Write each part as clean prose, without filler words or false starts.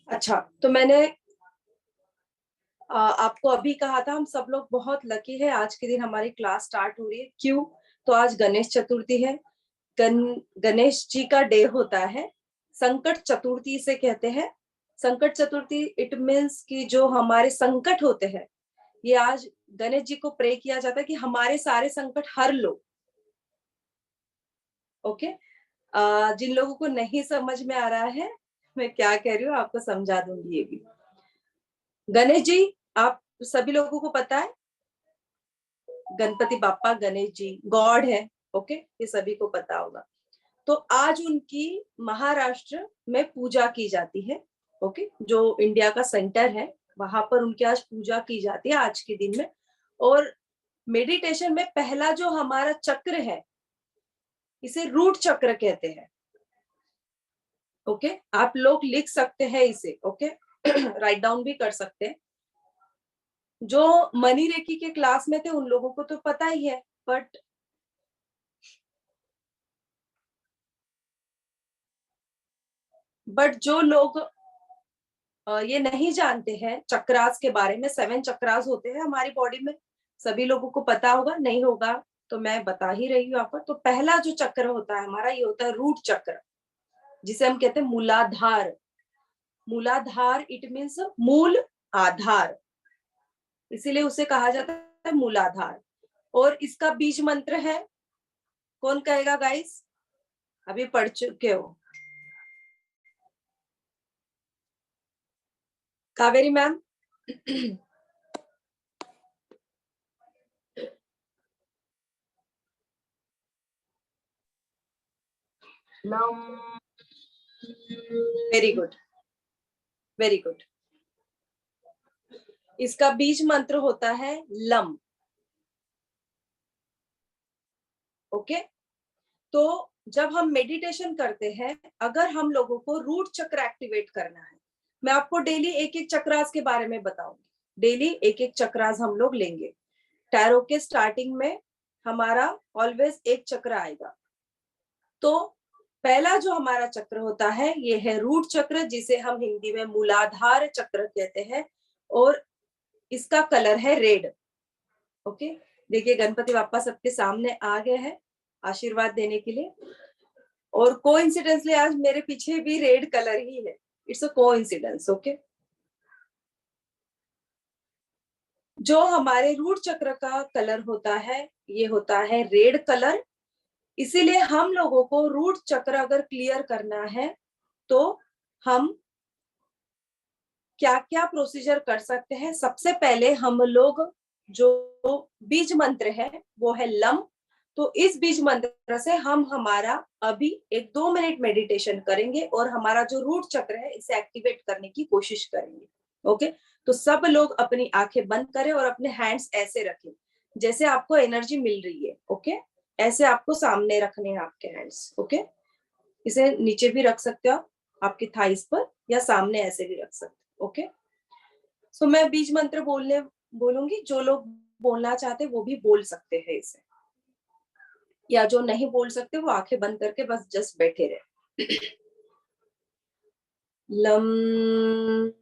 अच्छा, तो मैंने आपको अभी कहा था हम सब लोग बहुत लकी है, आज के दिन हमारी क्लास स्टार्ट हो रही है। क्यों? तो आज गणेश चतुर्थी है। गणेश जी का डे होता है। संकट चतुर्थी इसे कहते हैं। संकट चतुर्थी इट मीन्स कि जो हमारे संकट होते हैं, ये आज गणेश जी को प्रे किया जाता है कि हमारे सारे संकट हर लो। ओके। जिन लोगों को नहीं समझ में आ रहा है मैं क्या कह रही हूँ, आपको समझा दूंगी ये भी। गणेश जी, आप सभी लोगों को पता है गणपति बाप्पा गणेश जी गॉड है। ओके, ये सभी को पता होगा। तो आज उनकी महाराष्ट्र में पूजा की जाती है। ओके, जो इंडिया का सेंटर है वहां पर उनकी आज पूजा की जाती है आज के दिन में। और मेडिटेशन में पहला जो हमारा चक्र है, इसे रूट चक्र कहते हैं। ओके, आप लोग लिख सकते हैं इसे। ओके, राइट डाउन भी कर सकते हैं। जो मनी रेकी के क्लास में थे उन लोगों को तो पता ही है, बट जो लोग ये नहीं जानते हैं चक्रास के बारे में, 7 चक्रास होते हैं हमारी बॉडी में। सभी लोगों को पता होगा, नहीं होगा तो मैं बता ही रही हूँ आपको। तो पहला जो चक्र होता है हमारा, ये होता है रूट चक्र, जिसे हम कहते हैं मूलाधार। मूलाधार इट मीन्स मूल आधार, इसीलिए उसे कहा जाता है मूलाधार। और इसका बीज मंत्र है, कौन कहेगा गाइस? अभी पढ़ चुके हो? Kaveri ma'am. Very good, very good. इसका बीज मंत्र होता है लम। ओके, तो जब हम मेडिटेशन करते हैं, अगर हम लोगों को रूट चक्र एक्टिवेट करना है, मैं आपको डेली एक एक चक्रास के बारे में बताऊंगी। डेली एक एक चक्रास हम लोग लेंगे। टैरो के स्टार्टिंग में हमारा ऑलवेज एक चक्र आएगा। तो पहला जो हमारा चक्र होता है ये है रूट चक्र, जिसे हम हिंदी में मूलाधार चक्र कहते हैं। और इसका कलर है रेड। ओके, देखिए गणपति बाप्पा सबके सामने आ गए हैं आशीर्वाद देने के लिए। और कोइंसिडेंसली आज मेरे पीछे भी रेड कलर ही है। It's a coincidence. ओके, जो हमारे रूट चक्र का कलर होता है ये होता है रेड कलर। इसीलिए हम लोगों को रूट चक्र अगर क्लियर करना है तो हम क्या क्या प्रोसीजर कर सकते हैं। सबसे पहले हम लोग जो बीज मंत्र है वो है लम। तो इस बीज मंत्र से हम हमारा अभी 1-2 मिनट मेडिटेशन करेंगे और हमारा जो रूट चक्र है इसे एक्टिवेट करने की कोशिश करेंगे। ओके, तो सब लोग अपनी आंखें बंद करें और अपने हैंड्स ऐसे रखें जैसे आपको एनर्जी मिल रही है। ओके, ऐसे आपको सामने रखने हैं आपके हैंड्स। ओके, इसे नीचे भी रख सकते हो आप, आपकी थाइस पर, या सामने ऐसे भी रख सकते हो। ओके, सो मैं बीज मंत्र बोलूंगी। जो लोग बोलना चाहते वो भी बोल सकते हैं इसे, या जो नहीं बोल सकते वो आंखें बंद करके बस जस्ट बैठे रहे। लम।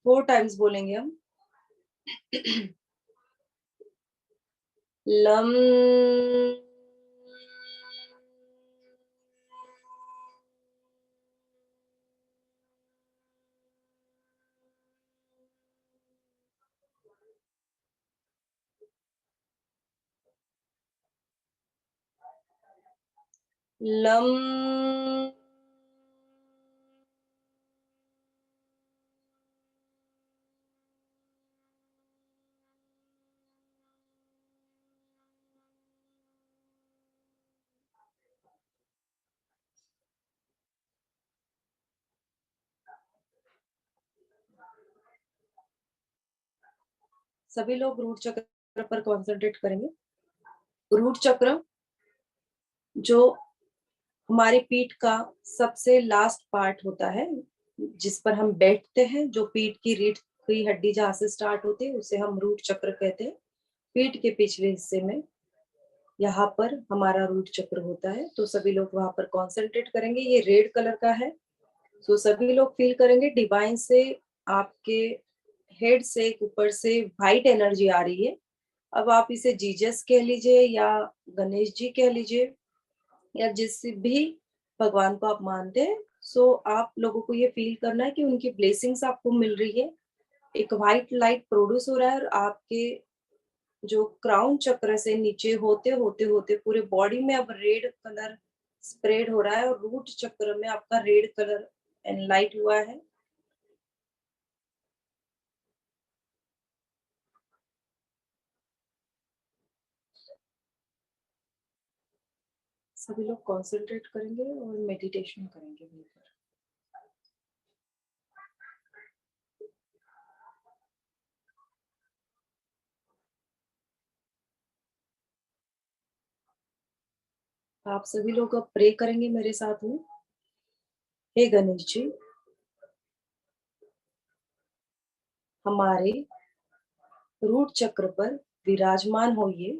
4 टाइम्स बोलेंगे हम। लम। लम। सभी लोग रूट चक्र पर कंसंट्रेट करेंगे। रूट चक्र जो हमारी पीठ का सबसे लास्ट पार्ट होता है, जिस पर हम बैठते हैं, जो पीठ की रीढ़ की हड्डी जहाँ से स्टार्ट होती है उसे हम रूट चक्र कहते हैं। पीठ के पिछले हिस्से में यहाँ पर हमारा रूट चक्र होता है, तो सभी लोग वहां पर कंसंट्रेट करेंगे। ये रेड कलर का है, तो सभी लोग फील करेंगे डिवाइन से आपके हेड से ऊपर से वाइट एनर्जी आ रही है। अब आप इसे जीसस कह लीजिए या गणेश जी कह लीजिए या जिस भी भगवान को आप मानते हैं, सो आप लोगों को ये फील करना है कि उनकी ब्लेसिंग्स आपको मिल रही है। एक व्हाइट लाइट प्रोड्यूस हो रहा है और आपके जो क्राउन चक्र से नीचे होते होते होते पूरे बॉडी में अब रेड कलर स्प्रेड हो रहा है और रूट चक्र में आपका रेड कलर एनलाइट हुआ है। सभी लोग कंसंट्रेट करेंगे और मेडिटेशन करेंगे वहीं पर। आप सभी लोग अब प्रे करेंगे मेरे साथ में। हे गणेश जी, हमारे रूट चक्र पर विराजमान होइए।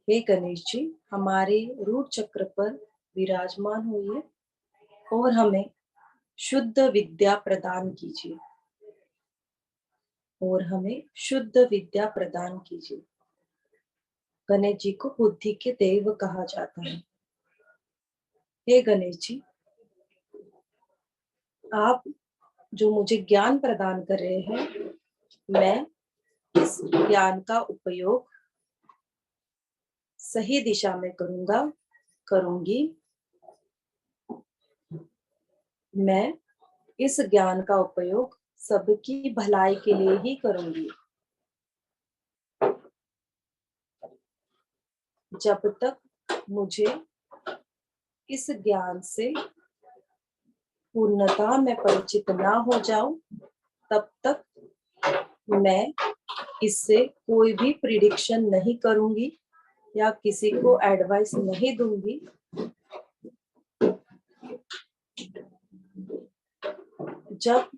हे गणेश जी, हमारे रूट चक्र पर विराजमान होइए और हमें शुद्ध विद्या प्रदान कीजिए। और हमें शुद्ध विद्या प्रदान कीजिए। गणेश जी को बुद्धि के देव कहा जाता है। हे गणेश जी, आप जो मुझे ज्ञान प्रदान कर रहे हैं, मैं इस ज्ञान का उपयोग सही दिशा में करूंगी। मैं इस ज्ञान का उपयोग सबकी भलाई के लिए ही करूंगी। जब तक मुझे इस ज्ञान से पूर्णतः मैं परिचित ना हो जाऊं, तब तक मैं इससे कोई भी प्रिडिक्शन नहीं करूंगी या किसी को एडवाइस नहीं दूंगी। जब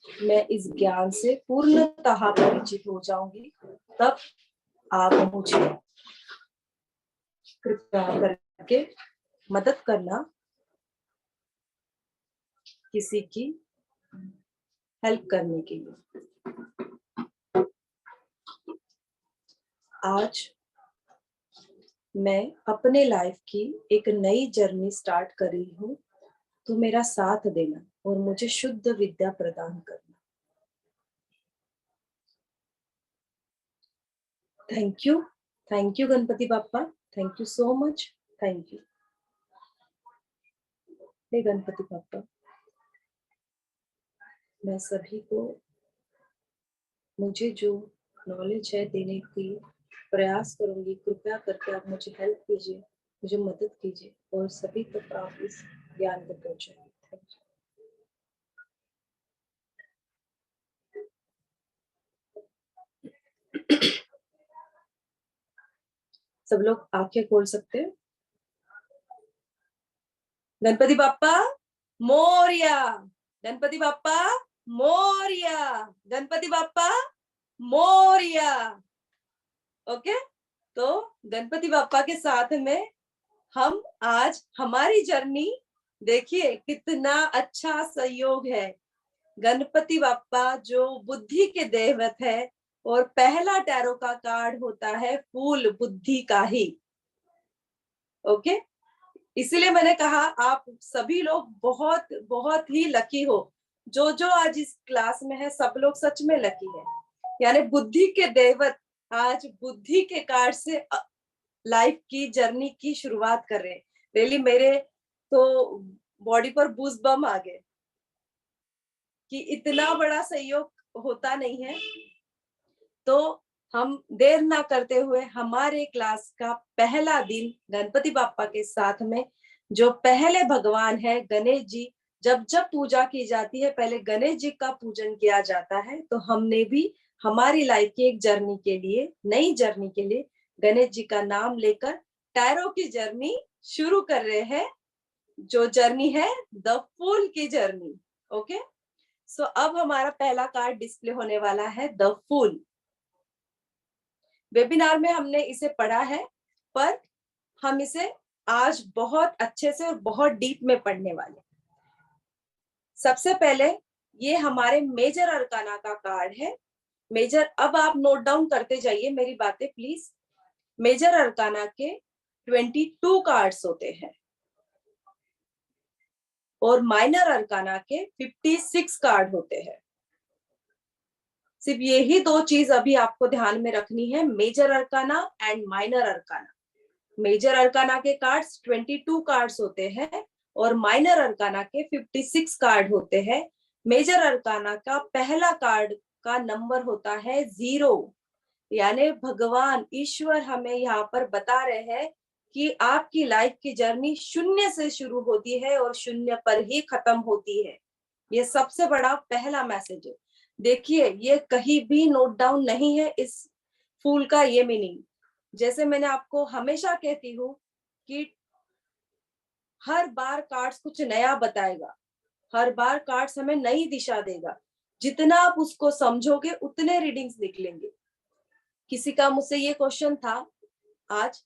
मैं इस ज्ञान से पूर्णतः परिचित हो जाऊंगी, तब आप मुझे कृपया करके मदद करना, किसी की हेल्प करने के लिए। आज मैं अपने लाइफ की एक नई जर्नी स्टार्ट कर रही हूँ, तो मेरा साथ देना और मुझे शुद्ध विद्या प्रदान करना। Thank you Ganpati Bappa, thank you so much, thank you. हे गणपति बाप्पा, मैं सभी को मुझे जो नॉलेज है देने की प्रयास करूंगी। कृपया करके आप मुझे हेल्प कीजिए, मुझे मदद कीजिए और सभी तक आप इस ज्ञान को पहुंचाइए। Thank you. सब लोग आंखें खोल सकते हैं। गणपति बाप्पा मोरिया, गणपति बाप्पा मोरिया, गणपति बाप्पा मोरिया। ओके, तो गणपति बाप्पा के साथ में हम आज हमारी जर्नी, देखिए कितना अच्छा सहयोग है। गणपति बाप्पा जो बुद्धि के देवत है और पहला टैरो का कार्ड होता है फूल बुद्धि का ही। ओके, इसीलिए मैंने कहा आप सभी लोग बहुत बहुत ही लकी हो। जो आज इस क्लास में है सब लोग सच में लकी है। यानी बुद्धि के देवत आज बुद्धि के कार्ड से लाइफ की जर्नी की शुरुआत कर रहे हैं। रियली मेरे तो बॉडी पर बूस्ट बम आ गए कि इतना बड़ा सहयोग होता नहीं है। तो हम देर ना करते हुए हमारे क्लास का पहला दिन गणपति बाप्पा के साथ में, जो पहले भगवान है गणेश जी, जब जब पूजा की जाती है पहले गणेश जी का पूजन किया जाता है। तो हमने भी हमारी लाइफ की एक जर्नी के लिए, नई जर्नी के लिए गणेश जी का नाम लेकर टैरो की जर्नी शुरू कर रहे हैं, जो जर्नी है द फूल की जर्नी। ओके, सो अब हमारा पहला कार्ड डिस्प्ले होने वाला है द फूल। वेबिनार में हमने इसे पढ़ा है, पर हम इसे आज बहुत अच्छे से और बहुत डीप में पढ़ने वाले। सबसे पहले ये हमारे मेजर अरकाना का कार्ड है। मेजर, अब आप नोट डाउन करते जाइए मेरी बातें प्लीज। मेजर अरकाना के 22 कार्ड्स होते हैं और माइनर अरकाना के 56 कार्ड होते हैं। सिर्फ यही दो चीज अभी आपको ध्यान में रखनी है, major arcana and minor arcana. Major arcana के कार्ड्स 22 कार्ड्स होते हैं और माइनर अरकाना के 56 कार्ड होते हैं। मेजर अरकाना का पहला कार्ड का नंबर होता है 0, यानी भगवान ईश्वर हमें यहाँ पर बता रहे हैं कि आपकी लाइफ की जर्नी शून्य से शुरू होती है और शून्य पर ही खत्म होती है। ये सबसे बड़ा पहला मैसेज है। देखिए, ये कहीं भी नोट डाउन नहीं है इस फूल का ये मीनिंग। जैसे मैंने आपको हमेशा कहती हूँ कि हर बार कार्ड्स कुछ नया बताएगा, हर बार कार्ड्स हमें नई दिशा देगा। जितना आप उसको समझोगे उतने रीडिंग्स निकलेंगे। किसी का मुझसे ये क्वेश्चन था आज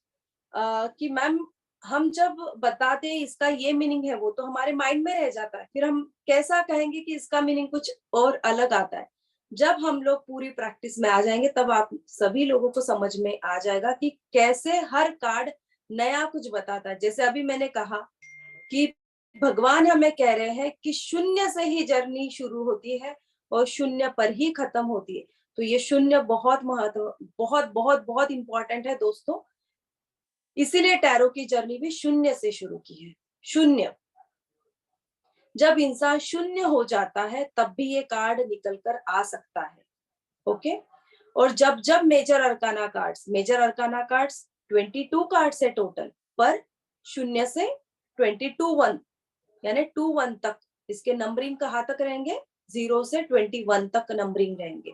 कि मैम, हम जब बताते हैं इसका ये मीनिंग है, वो तो हमारे माइंड में रह जाता है, फिर हम कैसा कहेंगे कि इसका मीनिंग कुछ और अलग आता है। जब हम लोग पूरी प्रैक्टिस में आ जाएंगे तब आप सभी लोगों को समझ में आ जाएगा कि कैसे हर कार्ड नया कुछ बताता है। जैसे अभी मैंने कहा कि भगवान हमें कह रहे हैं कि शून्य से ही जर्नी शुरू होती है और शून्य पर ही खत्म होती है। तो ये शून्य बहुत महत्व, बहुत बहुत बहुत इंपॉर्टेंट है दोस्तों। इसीलिए टैरो की जर्नी भी शून्य से शुरू की है। शून्य, जब इंसान शून्य हो जाता है तब भी ये कार्ड निकल कर आ सकता है। ओके, और जब जब मेजर अरकाना कार्ड्स 22 कार्ड्स है टोटल, पर शून्य से 22 यानी 21 तक इसके नंबरिंग कहाँ तक रहेंगे, 0 से 21 तक नंबरिंग रहेंगे।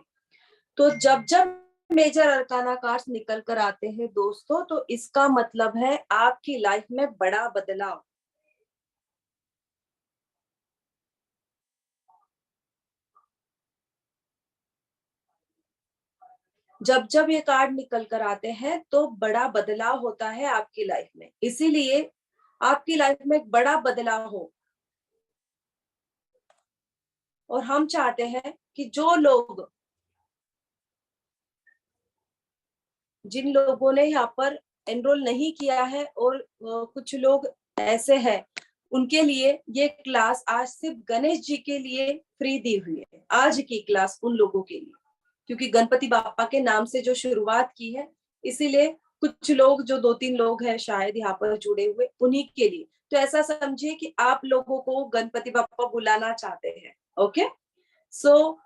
तो जब जब मेजर अरकाना कार्ड्स निकल कर आते हैं दोस्तों, तो इसका मतलब है आपकी लाइफ में बड़ा बदलाव। जब जब ये कार्ड निकल कर आते हैं तो बड़ा बदलाव होता है आपकी लाइफ में। इसीलिए आपकी लाइफ में एक बड़ा बदलाव हो, और हम चाहते हैं कि जिन लोगों ने यहाँ पर एनरोल नहीं किया है और कुछ लोग ऐसे हैं, उनके लिए ये क्लास आज सिर्फ गणेश जी के लिए फ्री दी हुई है। आज की क्लास उन लोगों के लिए, क्योंकि गणपति बापा के नाम से जो शुरुआत की है, इसीलिए कुछ लोग, जो 2-3 लोग हैं शायद यहाँ पर जुड़े हुए, उन्हीं के लिए। तो ऐसा समझिए कि आप लोगों को गणपति बापा बुलाना चाहते हैं। ओके, सो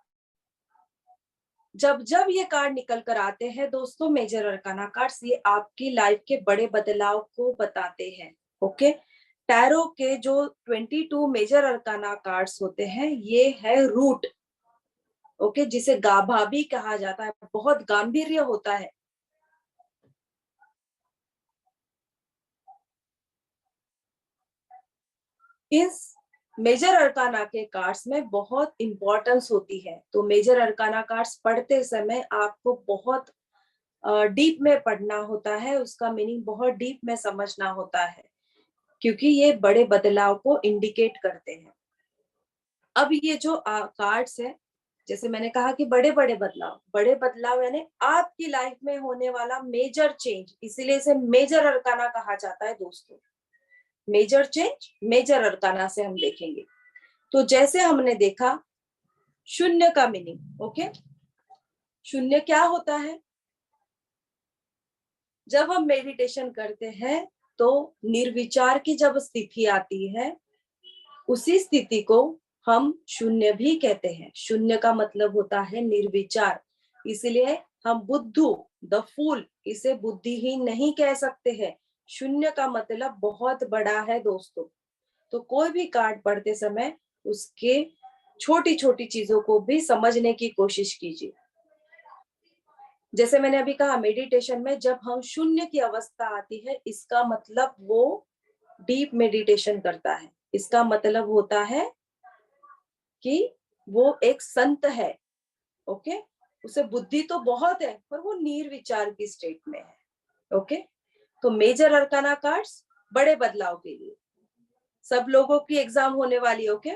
जब जब ये कार्ड निकल कर आते हैं दोस्तों, मेजर अरकाना कार्ड्स, ये आपकी लाइफ के बड़े बदलाव को बताते हैं। ओके, टैरो के जो 22 मेजर अरकाना कार्ड्स होते हैं, ये है रूट। ओके, जिसे गाभा भी कहा जाता है, बहुत गांभीर्य होता है। इस मेजर अरकाना के कार्ड्स में बहुत इंपॉर्टेंस होती है। तो मेजर अरकाना कार्ड्स पढ़ते समय आपको बहुत डीप में पढ़ना होता है, उसका मीनिंग बहुत डीप में समझना होता है, क्योंकि ये बड़े बदलाव को इंडिकेट करते हैं। अब ये जो कार्ड्स है, जैसे मैंने कहा कि बड़े बदलाव यानी आपकी लाइफ में होने वाला मेजर चेंज, इसीलिए इसे मेजर अरकाना कहा जाता है दोस्तों। मेजर चेंज मेजर अरकाना से हम देखेंगे। तो जैसे हमने देखा शून्य का मीनिंग। ओके, शून्य क्या होता है? जब हम मेडिटेशन करते हैं तो निर्विचार की जब स्थिति आती है, उसी स्थिति को हम शून्य भी कहते हैं। शून्य का मतलब होता है निर्विचार। इसलिए हम बुद्धू, द फूल, इसे बुद्धिहीन नहीं कह सकते हैं। शून्य का मतलब बहुत बड़ा है दोस्तों। तो कोई भी कार्ड पढ़ते समय उसके छोटी छोटी चीजों को भी समझने की कोशिश कीजिए। जैसे मैंने अभी कहा, मेडिटेशन में जब हम शून्य की अवस्था आती है, इसका मतलब वो डीप मेडिटेशन करता है। इसका मतलब होता है कि वो एक संत है। ओके, उसे बुद्धि तो बहुत है पर वो निर्विचार की स्टेट में है। ओके, तो मेजर अरकाना कार्ड्स बड़े बदलाव के लिए, सब लोगों की एग्जाम होने वाली। ओके,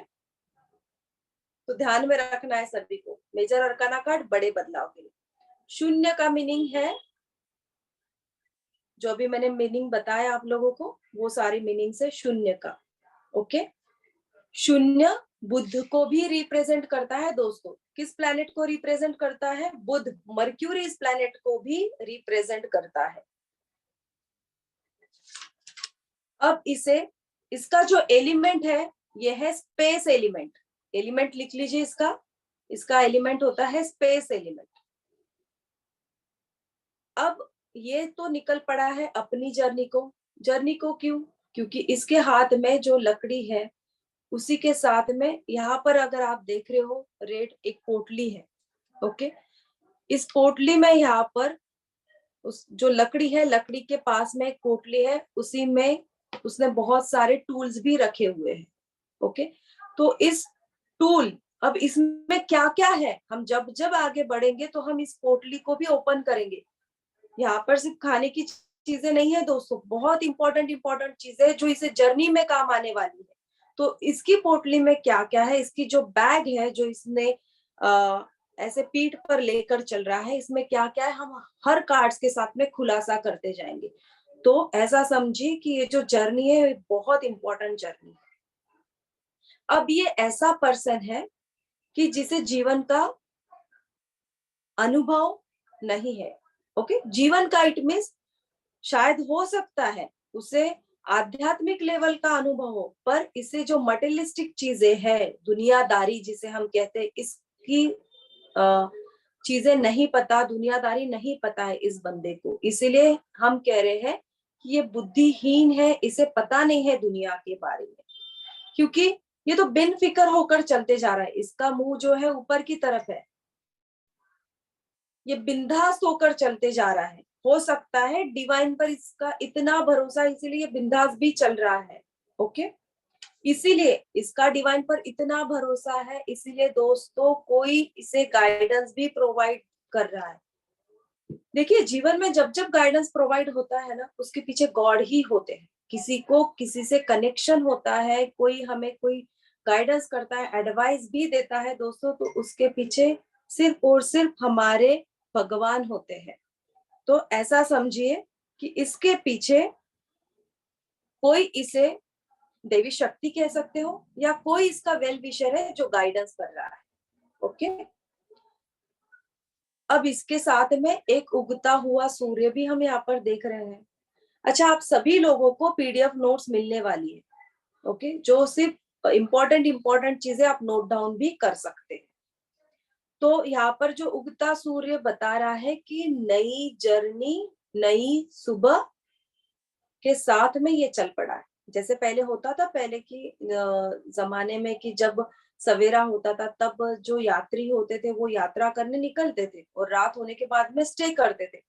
तो ध्यान में रखना है सभी को, मेजर अरकाना कार्ड बड़े बदलाव के लिए। शून्य का मीनिंग है, जो भी मैंने मीनिंग बताया आप लोगों को, वो सारी मीनिंग से शून्य का। ओके, शून्य बुध को भी रिप्रेजेंट करता है दोस्तों। किस प्लैनेट को रिप्रेजेंट करता है? बुध। मर्क्यूरी इस प्लैनेट को भी रिप्रेजेंट करता है। अब इसका जो एलिमेंट है, ये है स्पेस एलिमेंट। एलिमेंट लिख लीजिए इसका एलिमेंट होता है स्पेस एलिमेंट। अब ये तो निकल पड़ा है अपनी जर्नी को क्यों? क्योंकि इसके हाथ में जो लकड़ी है, उसी के साथ में यहाँ पर अगर आप देख रहे हो रेड, एक पोटली है। ओके, इस पोटली में यहाँ पर उस जो लकड़ी है, लकड़ी के पास में एक पोटली है, उसी में उसने बहुत सारे टूल्स भी रखे हुए हैं। ओके, तो इस टूल, अब इसमें क्या क्या है, हम जब जब आगे बढ़ेंगे तो हम इस पोटली को भी ओपन करेंगे। यहाँ पर सिर्फ खाने की चीजें नहीं है दोस्तों, बहुत इंपॉर्टेंट चीजें है जो इसे जर्नी में काम आने वाली है। तो इसकी पोटली में क्या क्या है, इसकी जो बैग है जो इसने ऐसे पीठ पर लेकर चल रहा है, इसमें क्या क्या है, हम हर कार्ड्स के साथ में खुलासा करते जाएंगे। तो ऐसा समझिए कि ये जो जर्नी है, बहुत इंपॉर्टेंट जर्नी है। अब ये ऐसा पर्सन है कि जिसे जीवन का अनुभव नहीं है। ओके, जीवन का इट मीन्स शायद हो सकता है उसे आध्यात्मिक लेवल का अनुभव हो, पर इसे जो मटेरियलिस्टिक चीजें है, दुनियादारी जिसे हम कहते हैं, इसकी चीजें नहीं पता, दुनियादारी नहीं पता है इस बंदे को। इसीलिए हम कह रहे हैं कि ये बुद्धिहीन है, इसे पता नहीं है दुनिया के बारे में, क्योंकि ये तो बिन फिक्र होकर चलते जा रहा है। इसका मुंह जो है ऊपर की तरफ है, ये बिंदास होकर चलते जा रहा है। हो सकता है डिवाइन पर इसका इतना भरोसा, इसीलिए बिंदास भी चल रहा है। ओके, इसीलिए इसका डिवाइन पर इतना भरोसा है, इसीलिए दोस्तों कोई इसे गाइडेंस भी प्रोवाइड कर रहा है। देखिए, जीवन में जब जब गाइडेंस प्रोवाइड होता है ना, उसके पीछे गॉड ही होते हैं। किसी को किसी से कनेक्शन होता है, कोई हमें कोई गाइडेंस करता है, एडवाइस भी देता है दोस्तों, तो उसके पीछे सिर्फ और सिर्फ हमारे भगवान होते हैं। तो ऐसा समझिए कि इसके पीछे कोई इसे देवी शक्ति कह सकते हो, या कोई इसका वेल विशर है जो गाइडेंस कर रहा है। ओके, अब इसके साथ में एक उगता हुआ सूर्य भी हम यहाँ पर देख रहे हैं। अच्छा, आप सभी लोगों को पीडीएफ नोट्स मिलने वाली है। ओके, जो सिर्फ इंपॉर्टेंट चीजें आप नोट डाउन भी कर सकते हैं। तो यहाँ पर जो उगता सूर्य बता रहा है कि नई जर्नी, नई सुबह के साथ में ये चल पड़ा है। जैसे पहले होता था, पहले की जमाने में, कि जब सवेरा होता था तब जो यात्री होते थे वो यात्रा करने निकलते थे और रात होने के बाद में स्टे करते थे।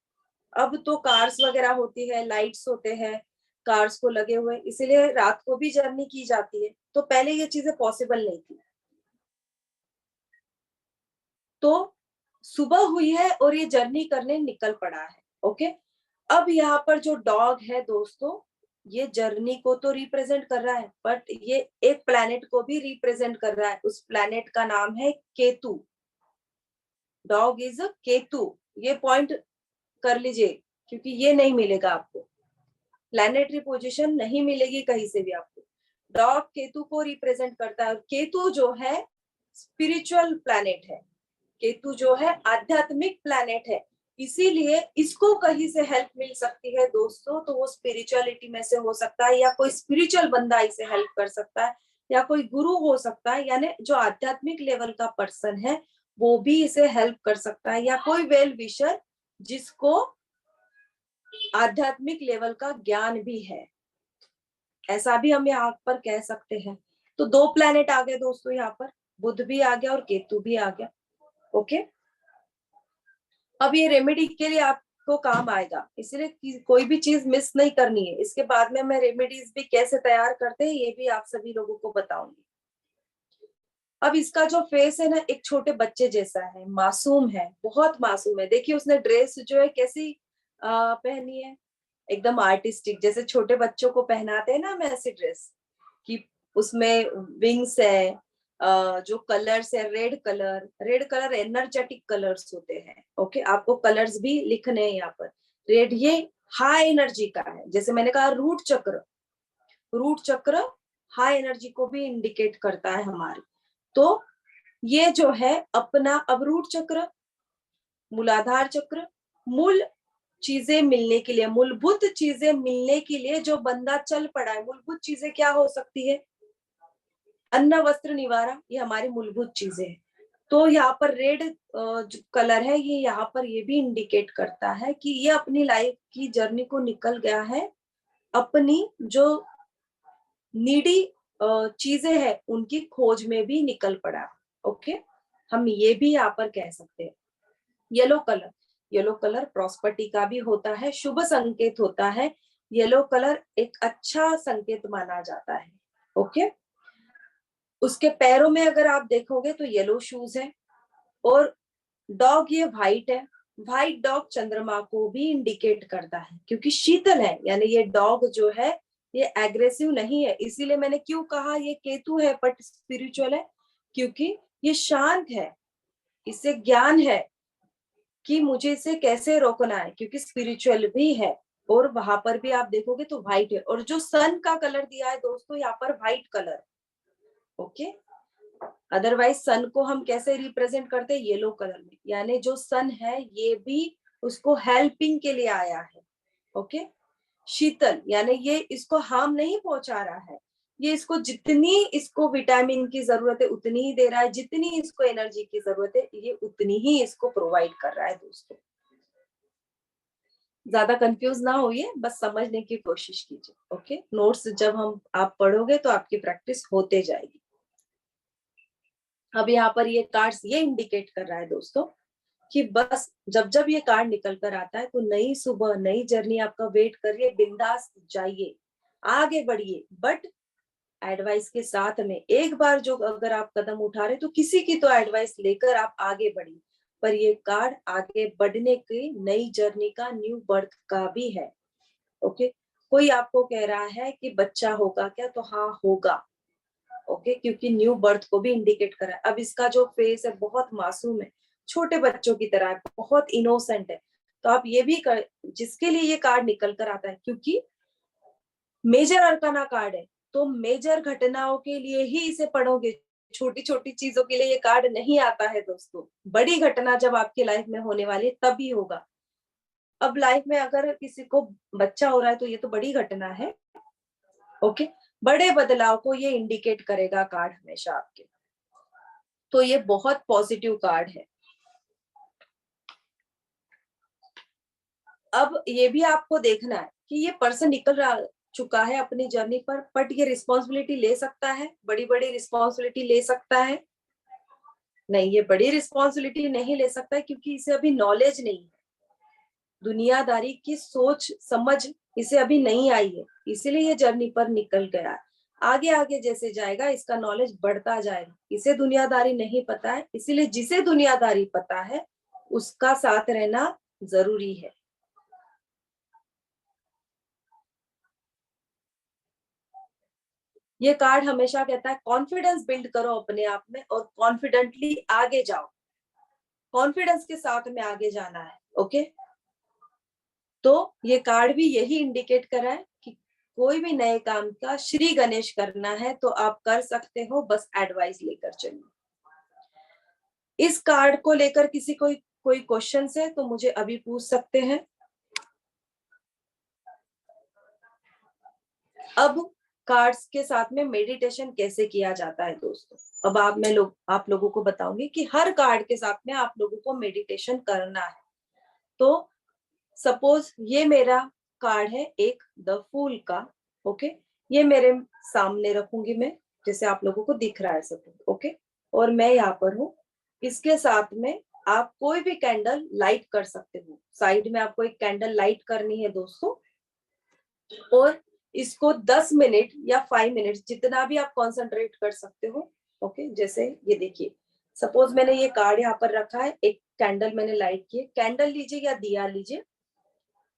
अब तो कार्स वगैरह होती है, लाइट्स होते हैं कार्स को लगे हुए, इसीलिए रात को भी जर्नी की जाती है। तो पहले ये चीजें पॉसिबल नहीं थी। तो सुबह हुई है और ये जर्नी करने निकल पड़ा है। ओके, अब यहाँ पर जो डॉग है दोस्तों, ये जर्नी को तो रिप्रेजेंट कर रहा है, बट ये एक प्लैनेट को भी रिप्रेजेंट कर रहा है। उस प्लैनेट का नाम है केतु। डॉग इज केतु, ये पॉइंट कर लीजिए, क्योंकि ये नहीं मिलेगा आपको, प्लैनेटरी पोजीशन नहीं मिलेगी कहीं से भी आपको। डॉग केतु को रिप्रेजेंट करता है, और केतु जो है स्पिरिचुअल प्लैनेट है। केतु जो है आध्यात्मिक प्लैनेट है, इसीलिए इसको कहीं से हेल्प मिल सकती है दोस्तों, तो वो स्पिरिचुअलिटी में से हो सकता है, या कोई स्पिरिचुअल बंदा इसे हेल्प कर सकता है, या कोई गुरु हो सकता है, यानी जो आध्यात्मिक लेवल का पर्सन है वो भी इसे हेल्प कर सकता है, या कोई वेल विशर जिसको आध्यात्मिक लेवल का ज्ञान भी है, ऐसा भी हम यहाँ पर कह सकते हैं। तो 2 प्लैनेट आ गए दोस्तों यहाँ पर, बुध भी आ गया और केतु भी आ गया। ओके, अब ये रेमेडी के लिए आपको काम आएगा, इसलिए कोई भी चीज मिस नहीं करनी है। इसके बाद में मैं रेमेडीज भी कैसे तैयार करते हैं ये भी आप सभी लोगों को बताऊंगी। अब इसका जो फेस है ना, एक छोटे बच्चे जैसा है, मासूम है, बहुत मासूम है। देखिए उसने ड्रेस जो है कैसी पहनी है, एकदम आर्टिस्टिक, जैसे छोटे बच्चों को पहनाते हैं ना हम ऐसी ड्रेस, कि उसमें विंग्स है, जो कलर्स है, रेड कलर एनर्जेटिक कलर्स होते हैं। ओके, आपको कलर्स भी लिखने हैं यहाँ पर। रेड ये हाई एनर्जी का है, जैसे मैंने कहा रूट चक्र हाई एनर्जी को भी इंडिकेट करता है हमारी। तो ये जो है अपना अब रूट चक्र, मूलाधार चक्र, मूल चीजें मिलने के लिए, मूलभूत चीजें मिलने के लिए जो बंदा चल पड़ा है, मूलभूत चीजें क्या हो सकती है, अन्न वस्त्र निवारा, ये हमारी मूलभूत चीजें हैं। तो यहाँ पर रेड कलर है, ये यहाँ पर ये भी इंडिकेट करता है कि ये अपनी लाइफ की जर्नी को निकल गया है, अपनी जो नीडी चीजें हैं उनकी खोज में भी निकल पड़ा। ओके, हम ये भी यहाँ पर कह सकते हैं। येलो कलर प्रॉस्पर्टी का भी होता है, शुभ संकेत होता है। येलो कलर एक अच्छा संकेत माना जाता है। ओके, उसके पैरों में अगर आप देखोगे तो येलो शूज है, और डॉग ये व्हाइट है। व्हाइट डॉग चंद्रमा को भी इंडिकेट करता है, क्योंकि शीतल है, यानी ये डॉग जो है ये एग्रेसिव नहीं है। इसीलिए मैंने क्यों कहा ये केतु है बट स्पिरिचुअल है, क्योंकि ये शांत है, इससे ज्ञान है कि मुझे इसे कैसे रोकना है, क्योंकि स्पिरिचुअल भी है। और वहां पर भी आप देखोगे तो व्हाइट है, और जो सन का कलर दिया है दोस्तों यहाँ पर व्हाइट कलर। ओके, अदरवाइज सन को हम कैसे रिप्रेजेंट करते हैं, येलो कलर में, यानी जो सन है ये भी उसको हेल्पिंग के लिए आया है। ओके, शीतल यानी ये इसको हार्म नहीं पहुंचा रहा है, ये इसको जितनी इसको विटामिन की जरूरत है उतनी ही दे रहा है, जितनी इसको एनर्जी की जरूरत है ये उतनी ही इसको प्रोवाइड कर रहा है दोस्तों। ज्यादा कंफ्यूज ना होइए, बस समझने की कोशिश कीजिए। ओके, नोट्स जब आप पढ़ोगे तो आपकी प्रैक्टिस होते जाएगी। अब यहाँ पर ये कार्ड्स ये इंडिकेट कर रहा है दोस्तों कि बस जब जब ये कार्ड निकल कर आता है तो नई सुबह, नई जर्नी आपका वेट कर रही है। बिंदास जाइए, आगे बढ़िए, बट एडवाइस के साथ में। एक बार जो अगर आप कदम उठा रहे तो किसी की तो एडवाइस लेकर आप आगे बढ़िए, पर ये कार्ड आगे बढ़ने की नई जर्नी का, न्यू बर्थ का भी है। ओके, कोई आपको कह रहा है कि बच्चा होगा क्या, तो हाँ होगा। ओके, क्योंकि न्यू बर्थ को भी इंडिकेट करा है। अब इसका जो फेस है बहुत मासूम है, छोटे बच्चों की तरह है, बहुत इनोसेंट है। तो आप ये भी जिसके लिए ये कार्ड निकल कर आता है, क्योंकि मेजर अरकाना कार्ड है, तो मेजर घटनाओं के लिए ही इसे पढ़ोगे, छोटी छोटी चीजों के लिए ये कार्ड नहीं आता है दोस्तों। बड़ी घटना जब आपकी लाइफ में होने वाली है तभी होगा। अब लाइफ में अगर किसी को बच्चा हो रहा है तो ये तो बड़ी घटना है। ओके, बड़े बदलाव को ये इंडिकेट करेगा कार्ड हमेशा आपके। तो ये बहुत पॉजिटिव कार्ड है। अब ये भी आपको देखना है कि ये पर्सन निकल रहा चुका है अपनी जर्नी पर, बट ये रिस्पॉन्सिबिलिटी ले सकता है, बड़ी बड़ी रिस्पॉन्सिबिलिटी ले सकता है? नहीं, ये बड़ी रिस्पॉन्सिबिलिटी नहीं ले सकता है, क्योंकि इसे अभी नॉलेज नहीं है, दुनियादारी की सोच समझ इसे अभी नहीं आई है, इसीलिए ये जर्नी पर निकल गया। आगे आगे जैसे जाएगा इसका नॉलेज बढ़ता जाएगा। इसे दुनियादारी नहीं पता है, इसीलिए जिसे दुनियादारी पता है उसका साथ रहना जरूरी है। ये कार्ड हमेशा कहता है कॉन्फिडेंस बिल्ड करो अपने आप में और कॉन्फिडेंटली आगे जाओ, कॉन्फिडेंस के साथ में आगे जाना है। ओके, तो ये कार्ड भी यही इंडिकेट कर रहा है कि कोई भी नए काम का श्री गणेश करना है तो आप कर सकते हो, बस एडवाइस लेकर चलिए। इस कार्ड को लेकर किसी कोई क्वेश्चन है तो मुझे अभी पूछ सकते हैं। अब कार्ड्स के साथ में मेडिटेशन कैसे किया जाता है दोस्तों, अब आप लोगों को बताऊंगी कि हर कार्ड के साथ में आप लोगों को मेडिटेशन करना है। तो सपोज ये मेरा कार्ड है एक द फूल का। ओके, ये मेरे सामने रखूंगी मैं, जैसे आप लोगों को दिख रहा है सब, ओके। और मैं यहाँ पर हूँ, इसके साथ में आप कोई भी कैंडल लाइट कर सकते हो। साइड में आपको एक कैंडल लाइट करनी है दोस्तों, और इसको 10 मिनट या 5 मिनट जितना भी आप कंसंट्रेट कर सकते हो, ओके। जैसे ये देखिए, सपोज मैंने ये कार्ड यहाँ पर रखा है, एक कैंडल मैंने लाइट की है, कैंडल लीजिए या दिया लीजिए,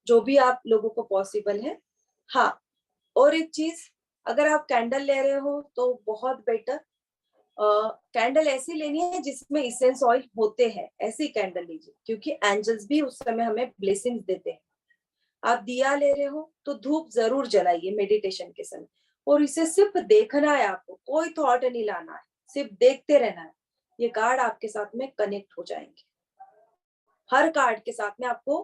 जो भी आप लोगों को पॉसिबल है। हाँ, और एक चीज, अगर आप कैंडल ले रहे हो तो बहुत बेटर कैंडल ऐसी लेनी है जिसमें इसेंस ऑयल होते हैं, ऐसी कैंडल लीजिए, क्योंकि एंजल्स भी उस समय हमें ब्लेसिंग्स देते हैं। आप दिया ले रहे हो तो धूप जरूर जलाइए मेडिटेशन के समय, और इसे सिर्फ देखना है आपको, कोई थॉट नहीं लाना है, सिर्फ देखते रहना है। ये कार्ड आपके साथ में कनेक्ट हो जाएंगे। हर कार्ड के साथ में आपको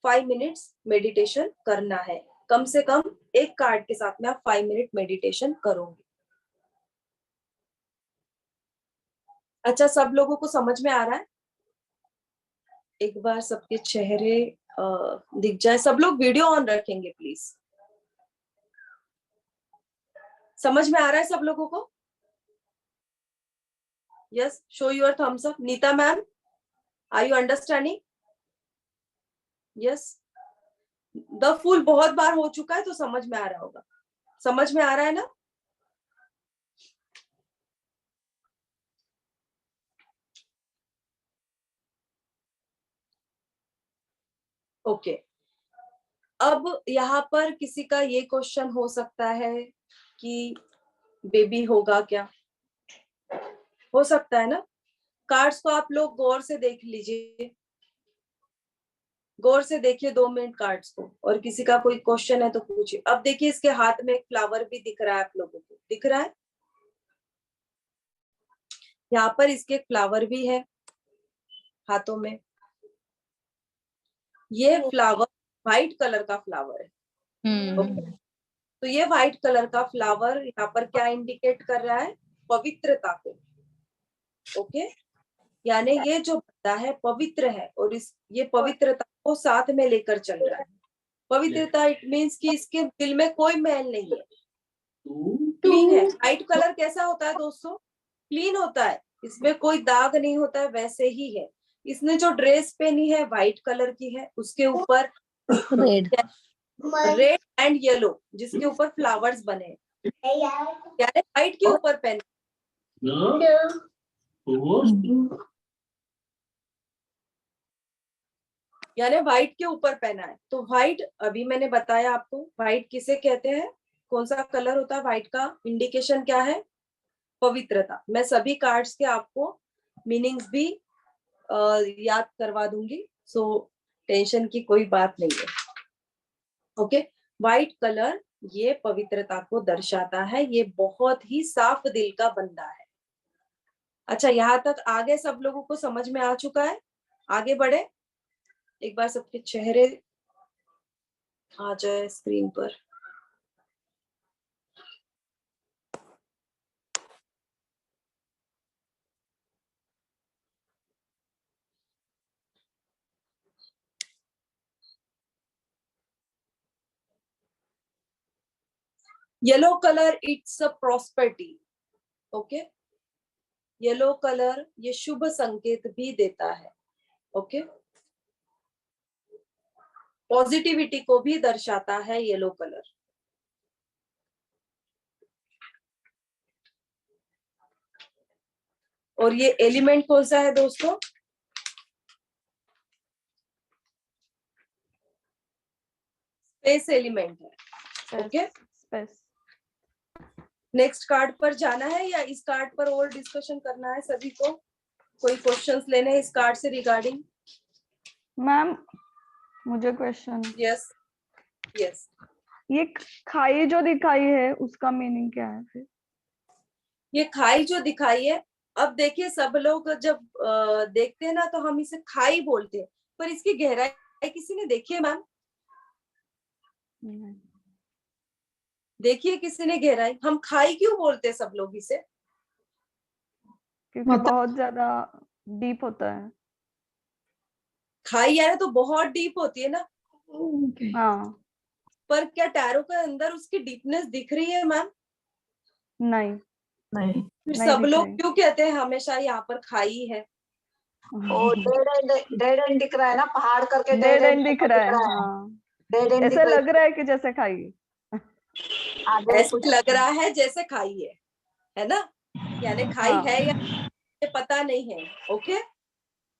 5 मिनट्स मेडिटेशन करना है, कम से कम एक कार्ड के साथ में आप 5 मिनट मेडिटेशन करोगे। अच्छा, सब लोगों को समझ में आ रहा है? एक बार सबके चेहरे दिख जाए। सब लोग वीडियो ऑन रखेंगे प्लीज। समझ में आ रहा है सब लोगों को? Yes, show your thumbs up. Neeta ma'am, are you understanding? Yes, the fool बहुत बार हो चुका है तो समझ में आ रहा होगा। समझ में आ रहा है ना? ओके। अब यहाँ पर किसी का ये क्वेश्चन हो सकता है कि बेबी होगा क्या? हो सकता है ना? कार्ड्स को आप लोग गौर से देख लीजिए, गौर से देखिए 2 मिनट कार्ड्स को, और किसी का कोई क्वेश्चन है तो पूछिए। अब देखिए, इसके हाथ में एक फ्लावर भी दिख रहा है, आप लोगों को दिख रहा है? यहाँ पर इसके फ्लावर भी है हाथों में। ये फ्लावर व्हाइट कलर का फ्लावर है, ओके। तो ये व्हाइट कलर का फ्लावर यहाँ पर क्या इंडिकेट कर रहा है? पवित्रता को, ओके। यानी ये जो बंदा है पवित्र है, और ये पवित्रता को साथ में लेकर चल रहा है। पवित्रता इट मीन्स कि इसके दिल में कोई मैल नहीं है, क्लीन है। व्हाइट कलर कैसा होता है दोस्तों? क्लीन होता है, इसमें कोई दाग नहीं होता है, वैसे ही है। इसने जो ड्रेस पहनी है व्हाइट कलर की है, उसके ऊपर रेड एंड येलो, जिसके ऊपर फ्लावर्स बने हैं, यानी व्हाइट के ऊपर पहने, यानी व्हाइट के ऊपर पहना है। तो व्हाइट, अभी मैंने बताया आपको व्हाइट किसे कहते हैं, कौन सा कलर होता है व्हाइट का? इंडिकेशन क्या है? पवित्रता। मैं सभी कार्ड्स के आपको मीनिंग्स भी याद करवा दूंगी, सो टेंशन की कोई बात नहीं है, ओके। व्हाइट कलर ये पवित्रता को दर्शाता है, ये बहुत ही साफ दिल का बंदा है। अच्छा, यहाँ तक आगे सब लोगों को समझ में आ चुका है? आगे बढ़े, एक बार सबके चेहरे आ जाए स्क्रीन पर। Yellow colour it's a prosperity, okay. Yellow colour ये शुभ संकेत भी देता है, ओके। पॉजिटिविटी को भी दर्शाता है येलो कलर। और ये एलिमेंट कौन सा है दोस्तों? स्पेस एलिमेंट है, ओके। स्पेस। नेक्स्ट कार्ड पर जाना है या इस कार्ड पर और डिस्कशन करना है सभी को? कोई क्वेश्चंस लेने हैं इस कार्ड से रिगार्डिंग? मैम, मुझे क्वेश्चन। Yes yes. ये खाई जो दिखाई है उसका मीनिंग क्या है फिर? ये खाई जो दिखाई है, अब देखिए सब लोग जब देखते हैं ना तो हम इसे खाई बोलते हैं, पर इसकी गहराई किसी ने देखी है मैम? देखिए किसी ने गहराई? हम खाई क्यों बोलते हैं सब लोग इसे? क्योंकि बहुत ज्यादा डीप होता है। खाई यार तो बहुत डीप होती है ना। हाँ। पर क्या टैरो के अंदर उसकी डीपनेस दिख रही है मैम? नहीं। नहीं, फिर नहीं सब दिख लोग रही। क्यों कहते हैं हमेशा यहाँ पर खाई है? वो डेड एंड दिख रहा है ना, पहाड़ करके डेड एंड दिख रहा है, हाँ। डेड एंड ऐसे लग रहा है कि जैसे खाई। आगे ऐसा कुछ लग रहा है जैसे खाई है ना? यानी खाई हाँ है या ये पता नहीं है। ओके,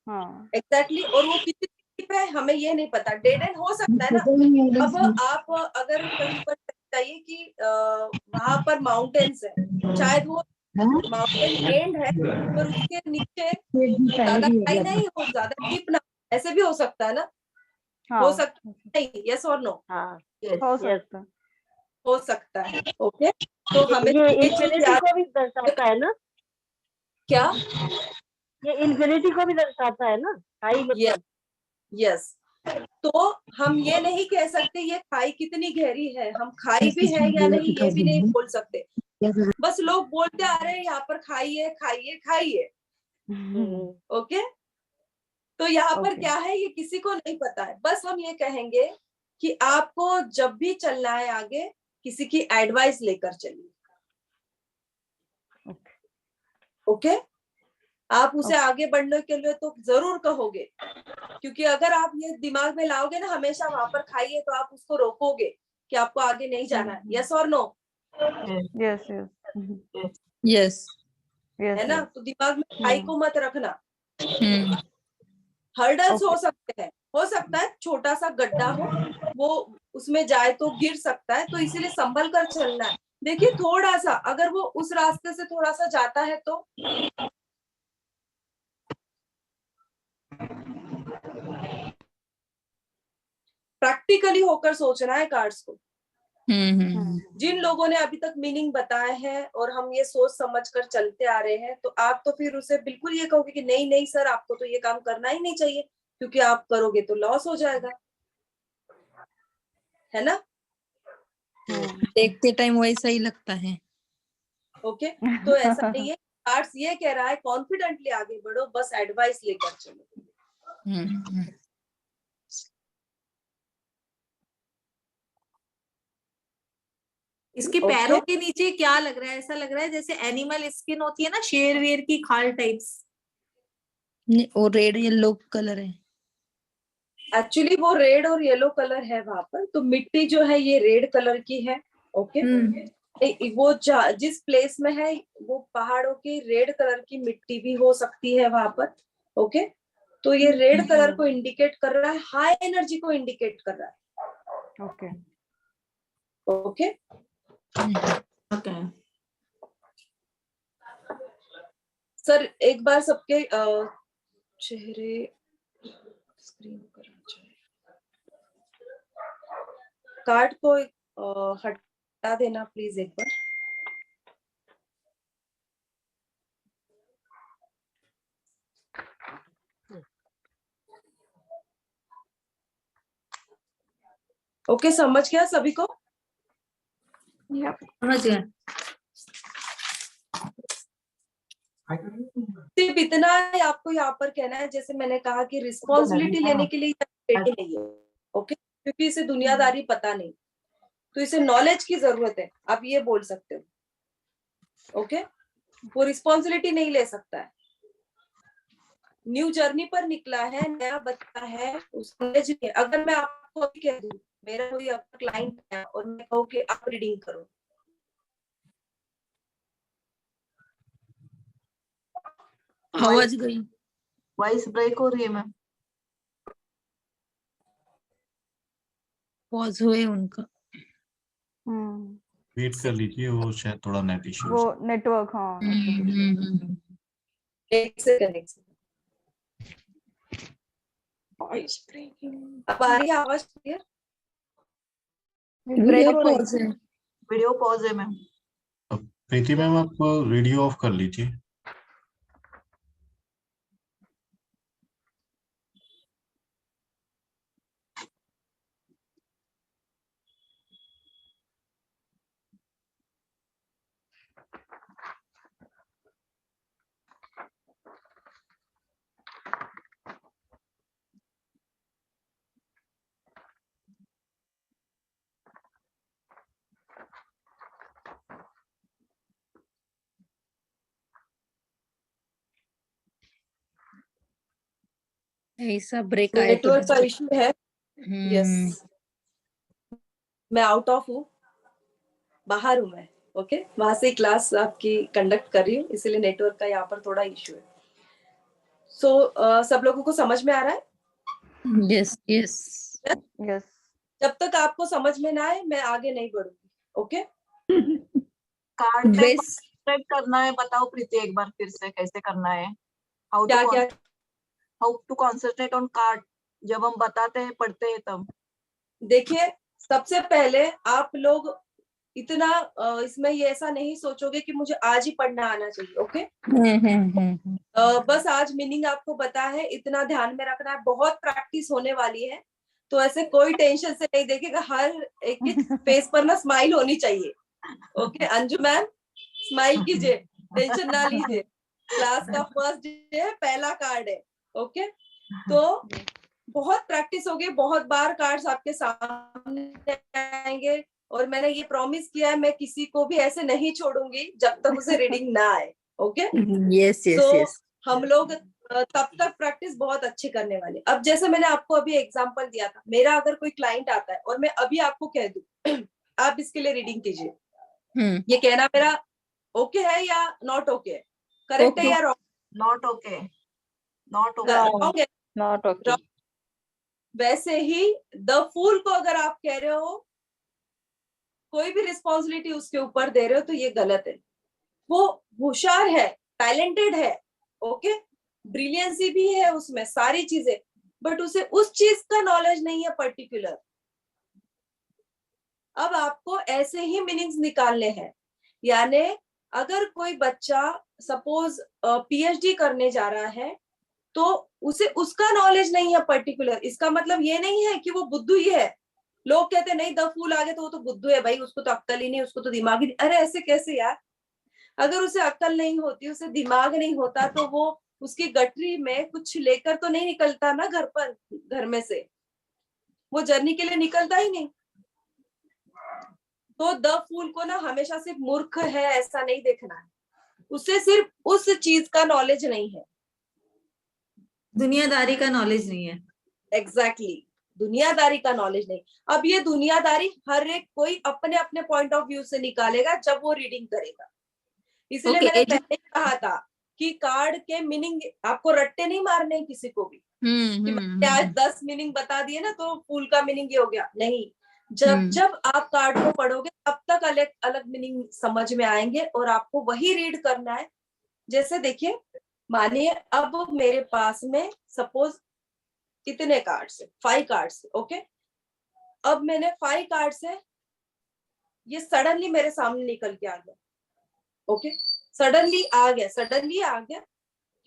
हाँ एग्जैक्टली। और वो कितनी deep है हमें ये नहीं पता। डेड एंड हो सकता है ना। अब आप अगर कहीं पर चाहिए कि वहां पर माउंटेन्स है, शायद वो माउंटेन एंड है पर उसके नीचे ज्यादा खाई नहीं हो, ज्यादा डीप ना, ऐसे भी हो सकता है ना? हो हाँ, सकता नहीं? यस और नो? हाँ, हो यस, सकता है। हो सकता है। ओके, तो हमें ये ये चीज इन्फिनिटी याद। को भी दर्शाता है ना, क्या? ये इन्फिनिटी को भी दर्शाता है ना, खाई मतलब। यस। तो हम ये नहीं कह सकते ये खाई कितनी गहरी है, हम खाई भी है या नहीं ये भी नहीं बोल सकते। बस लोग बोलते आ रहे हैं यहाँ पर खाई है, खाइए खाइए। ओके, तो यहाँ पर ओके। क्या है ये किसी को नहीं पता है। बस हम ये कहेंगे कि आपको जब भी चलना है आगे, किसी की एडवाइस लेकर चलिए। ओके, आप उसे आगे बढ़ने के लिए तो जरूर कहोगे, क्योंकि अगर आप ये दिमाग में लाओगे ना हमेशा वहां पर खाइए, तो आप उसको रोकोगे कि आपको आगे नहीं जाना है। यस और नो? Yes yes yes. है ना? यस। तो दिमाग में खाई को मत रखना। हम्म। Hurdles Okay. हो सकते हैं, हो सकता है छोटा सा गड्ढा हो, वो उसमें जाए तो गिर सकता है, तो इसीलिए संभल कर चलना है। देखिए थोड़ा सा अगर वो उस रास्ते से थोड़ा सा जाता है तो प्रैक्टिकली होकर सोचना है कार्ड्स को। जिन लोगों ने अभी तक मीनिंग बताए हैं और हम ये सोच समझ कर चलते आ रहे हैं, तो आप तो फिर उसे बिल्कुल ये कहोगे कि नहीं नहीं सर, आपको तो ये काम करना ही नहीं चाहिए, क्योंकि आप करोगे तो लॉस हो जाएगा, है ना? देखते टाइम वैसा ही लगता है। ओके, तो ऐसा नहीं है। कार्ड्स ये कह रहा है कॉन्फिडेंटली आगे बढ़ो, बस एडवाइस लेकर चलो। इसके Okay. पैरों के नीचे क्या लग रहा है? ऐसा लग रहा है जैसे एनिमल स्किन होती है ना, शेर वेर की खाल टाइप्स। और रेड येलो कलर है। एक्चुअली वो रेड और येलो कलर है वहां पर, तो मिट्टी जो है ये रेड कलर की है। ओके, वो जिस प्लेस में है वो पहाड़ों की रेड कलर की मिट्टी भी हो सकती है वहां पर। ओके, तो ये रेड कलर को इंडिकेट कर रहा है, हाई एनर्जी को इंडिकेट कर रहा है। Okay okay, okay. सर एक बार सबके चेहरे स्क्रीन पर आ जाए। कार्ड को हटा देना प्लीज एक बार। ओके, समझ गया सभी को? समझ गए। सिर्फ इतना ही आपको यहाँ पर कहना है, जैसे मैंने कहा कि रिस्पॉन्सिबिलिटी लेने के लिए रेडी नहीं है। ओके, क्योंकि इसे दुनियादारी पता नहीं, तो इसे नॉलेज की जरूरत है, आप ये बोल सकते हो। ओके, वो रिस्पॉन्सिबिलिटी नहीं ले सकता है। न्यू जर्नी पर निकला है, नया बच्चा है, उस नॉलेज नहीं है। अगर मैं आपको अभी कह दूं, मेरा कोई क्लाइंट है और मैं कहूँ कि आप रीडिंग करो, आवाज गई। वॉइस ब्रेक हो रही है मैम। पॉज हुए उनका। वेट कर लीजिए, वो शायद थोड़ा नेट इश्यू वो नेटवर्क, हाँ नेटवर्क इशू। एक सेकंड। अब आ रही है आवाज क्लियर? ब्रेक हो रही पॉज है। वीडियो पॉज है मैम। प्रीति मैम, आप वीडियो ऑफ कर लीजिए। ऐसा ब्रेक आया तो नेटवर्क का इशू है। यस, मैं आउट ऑफ हूँ, बाहर हूँ मैं। ओके, वहां से क्लास आपकी कंडक्ट कर रही हूँ, इसीलिए नेटवर्क का यहाँ पर थोड़ा इशू है। सब लोगों को समझ में आ रहा है? Yes yes yes. जब तक आपको समझ में ना आए मैं आगे नहीं बढ़ूंगी। ओके, कार्ड पे बेस concentrate करना है, बताओ प्रीति एक बार फिर से कैसे करना है। हाउ क्या क्या? टू कॉन्सेंट्रेट ऑन कार्ड, जब हम बताते हैं पढ़ते हैं तब। देखिए, सबसे पहले आप लोग इतना इसमें ये ऐसा नहीं सोचोगे कि मुझे आज ही पढ़ना आना चाहिए। ओके, बस आज मीनिंग आपको पता है, इतना ध्यान में रखना है। बहुत प्रैक्टिस होने वाली है, तो ऐसे कोई टेंशन से नहीं देखेगा। हर एक एक फेस पर ना स्माइल होनी चाहिए। ओके अंजू मैम, स्माइल कीजिए, टेंशन ना लीजिए। क्लास का फर्स्ट डे है, पहला कार्ड है। ओके, तो बहुत प्रैक्टिस होगी, बहुत बार कार्ड्स आपके सामने आएंगे, और मैंने ये प्रॉमिस किया है मैं किसी को भी ऐसे नहीं छोड़ूंगी जब तक उसे रीडिंग ना आए। ओके, यस यस तो यस हम लोग तब तक प्रैक्टिस बहुत अच्छी करने वाले। अब जैसे मैंने आपको अभी एग्जांपल दिया था, मेरा अगर कोई क्लाइंट आता है और मैं अभी आपको कह दूं आप इसके लिए रीडिंग कीजिए, ये कहना मेरा ओके है या नॉट ओके? करेक्ट है या wrong? Not okay, not okay. Wrong है। Not okay. Wrong। वैसे ही द फूल को अगर आप कह रहे हो, कोई भी रिस्पॉन्सिबिलिटी उसके ऊपर दे रहे हो, तो ये गलत है। वो होशियार है, टैलेंटेड है, ओके, ब्रिलियंसी भी है उसमें, सारी चीजें, बट उसे उस चीज का नॉलेज नहीं है पर्टिकुलर। अब आपको ऐसे ही मीनिंग्स निकालने हैं। यानी अगर कोई बच्चा सपोज पीएचडी करने जा रहा है, तो उसे उसका नॉलेज नहीं है पर्टिकुलर, इसका मतलब ये नहीं है कि वो बुद्धू ही है। लोग कहते हैं नहीं द फूल आ गए तो वो तो बुद्धू है भाई, उसको तो अक्ल ही नहीं, उसको तो दिमाग ही नहीं। अरे ऐसे कैसे यार? अगर उसे अक्ल नहीं होती, उसे दिमाग नहीं होता, तो वो उसकी गठरी में कुछ लेकर तो नहीं निकलता ना घर में से, वो जर्नी के लिए निकलता ही नहीं। तो द फूल को ना हमेशा सिर्फ मूर्ख है ऐसा नहीं देखना है, उसे सिर्फ उस चीज का नॉलेज नहीं है। दुनियादारी का नॉलेज नहीं है। एग्जैक्टली, दुनियादारी का नॉलेज नहीं। अब ये दुनियादारी हर एक कोई अपने अपने पॉइंट ऑफ व्यू से निकालेगा जब वो रीडिंग करेगा। इसलिए Okay, मैंने पहले ही कहा था कि कार्ड के मीनिंग आपको रट्टे नहीं मारने किसी को भी, कि मैंने आज 10 मीनिंग बता दिए ना तो फूल का मीनिंग ये हो गया। नहीं, जब आप कार्ड को पढ़ोगे तब तक अलग अलग मीनिंग समझ में आएंगे, और आपको वही रीड करना है। जैसे देखिए, मानिए अब मेरे पास में सपोज कितने कार्ड्स है? 5 कार्ड्स। ओके, अब मैंने 5 कार्ड्स है, ये सडनली मेरे सामने निकल के आ गया। ओके, सडनली आ गया,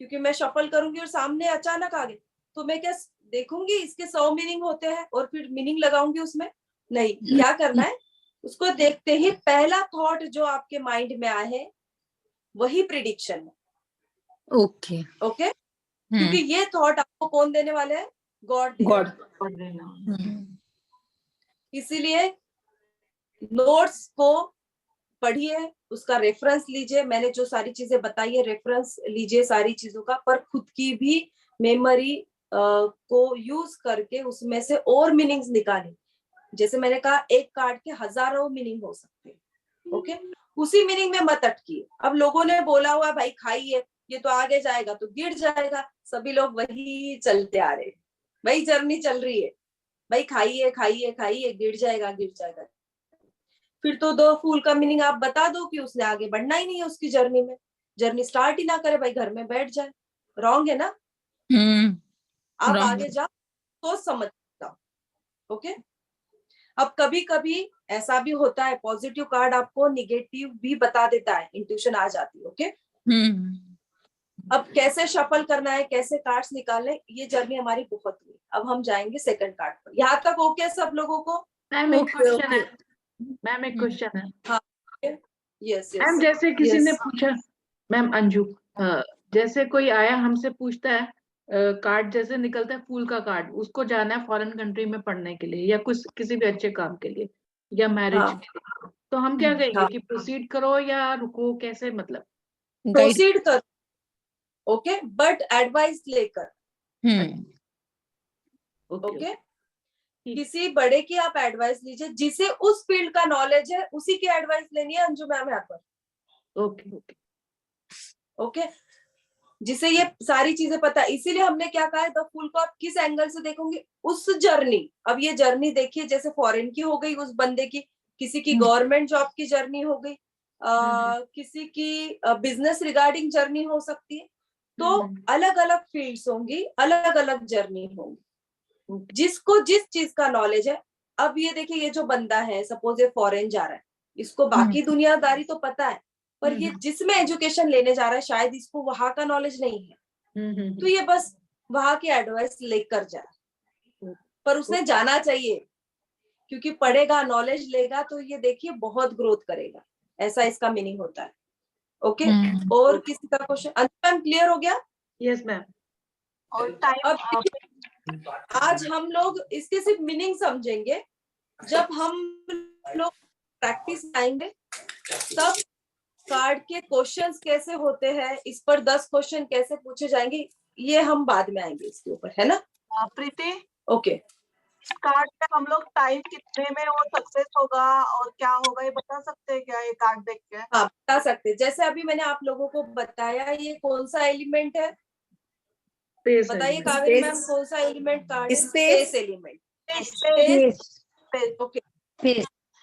क्योंकि मैं शफल करूंगी और सामने अचानक आ गया, तो मैं क्या देखूंगी इसके 100 मीनिंग होते हैं और फिर मीनिंग लगाऊंगी उसमें? नहीं, क्या करना है, उसको देखते ही पहला थॉट जो आपके माइंड में आए वही प्रिडिक्शन है। ओके ओके, क्योंकि ये थॉट आपको कौन देने वाले हैं? गॉड। इसीलिए नोट्स को पढ़िए, उसका रेफरेंस लीजिए। मैंने जो सारी चीजें बताई है रेफरेंस लीजिए सारी चीजों का, पर खुद की भी मेमोरी को यूज करके उसमें से और मीनिंग्स निकालें। जैसे मैंने कहा, एक कार्ड के हजारों मीनिंग हो सकते हैं। ओके, उसी मीनिंग में मत अटकिए। अब लोगों ने बोला हुआ भाई खाइए, ये तो आगे जाएगा तो गिर जाएगा, सभी लोग वही चलते आ रहे, वही जर्नी चल रही है, भाई खाइए खाइए खाइए, गिर जाएगा गिर जाएगा। फिर तो दो फूल का मीनिंग आप बता दो कि उसने आगे बढ़ना ही नहीं है उसकी जर्नी में, जर्नी स्टार्ट ही ना करे भाई, घर में बैठ जाए। रॉन्ग है ना? आप आगे जाओ, सोच समझ जाओ। ओके, अब कभी कभी ऐसा भी होता है पॉजिटिव कार्ड आपको निगेटिव भी बता देता है, इंट्यूशन आ जाती है। ओके, अब कैसे शफल करना है, कैसे कार्ड्स निकालने, ये जर्नी हमारी बहुत हुई। अब हम जाएंगे सेकंड कार्ड पर। यहाँ तक ओके सब लोगों को? मैम एक क्वेश्चन है, मैम एक क्वेश्चन है। हाँ, यस यस मैम जैसे किसी ने पूछा, मैम अंजू, जैसे कोई आया हमसे पूछता है, कार्ड जैसे निकलता है फूल का कार्ड, उसको जाना है फॉरेन कंट्री में पढ़ने के लिए या कुछ किसी भी अच्छे काम के लिए या मैरिज के लिए, तो हम क्या कहेंगे कि प्रोसीड करो या रुको, कैसे मतलब? प्रोसीड करो, ओके, बट एडवाइस लेकर। ओके। ठीक। किसी बड़े की आप एडवाइस लीजिए, जिसे उस फील्ड का नॉलेज है उसी की एडवाइस लेनी है अंजू मैम यहाँ पर। ओके ओके ओके, जिसे ये सारी चीजें पता है। इसीलिए हमने क्या कहा है, द फूल को आप किस एंगल से देखोगे, उस जर्नी। अब ये जर्नी देखिए, जैसे फॉरेन की हो गई उस बंदे की, किसी की गवर्नमेंट जॉब की जर्नी हो गई, किसी की बिजनेस रिगार्डिंग जर्नी हो सकती है। तो अलग अलग फील्ड्स होंगी, अलग अलग जर्नी होंगी, जिसको जिस चीज का नॉलेज है। अब ये देखिए, ये जो बंदा है, सपोज ये फॉरेन जा रहा है, इसको बाकी दुनियादारी तो पता है, पर ये जिसमें एजुकेशन लेने जा रहा है शायद इसको वहां का नॉलेज नहीं है, तो ये बस वहां की एडवाइस लेकर जाए। पर उसने जाना चाहिए, क्योंकि पढ़ेगा, नॉलेज लेगा, तो ये देखिए बहुत ग्रोथ करेगा। ऐसा इसका मीनिंग होता है। ओके, और किसी का क्वेश्चन? अंतिम क्लियर हो गया? Yes ma'am. और टाइम अब आज हम लोग इसके सिर्फ मीनिंग समझेंगे। जब हम लोग प्रैक्टिस आएंगे तब कार्ड के क्वेश्चंस कैसे होते हैं, इस पर 10 क्वेश्चन कैसे पूछे जाएंगे, ये हम बाद में आएंगे इसके ऊपर, है ना? प्रीति, ओके। इस कार्ड में हम लोग टाइम कितने में वो सक्सेस होगा और क्या होगा ये बता सकते हैं क्या, ये कार्ड देख के? हाँ, बता सकते। जैसे अभी मैंने आप लोगों को बताया, ये कौन सा एलिमेंट है बताइए कावेरी मैम, कौन सा एलिमेंट कार्ड है? Space element. Okay,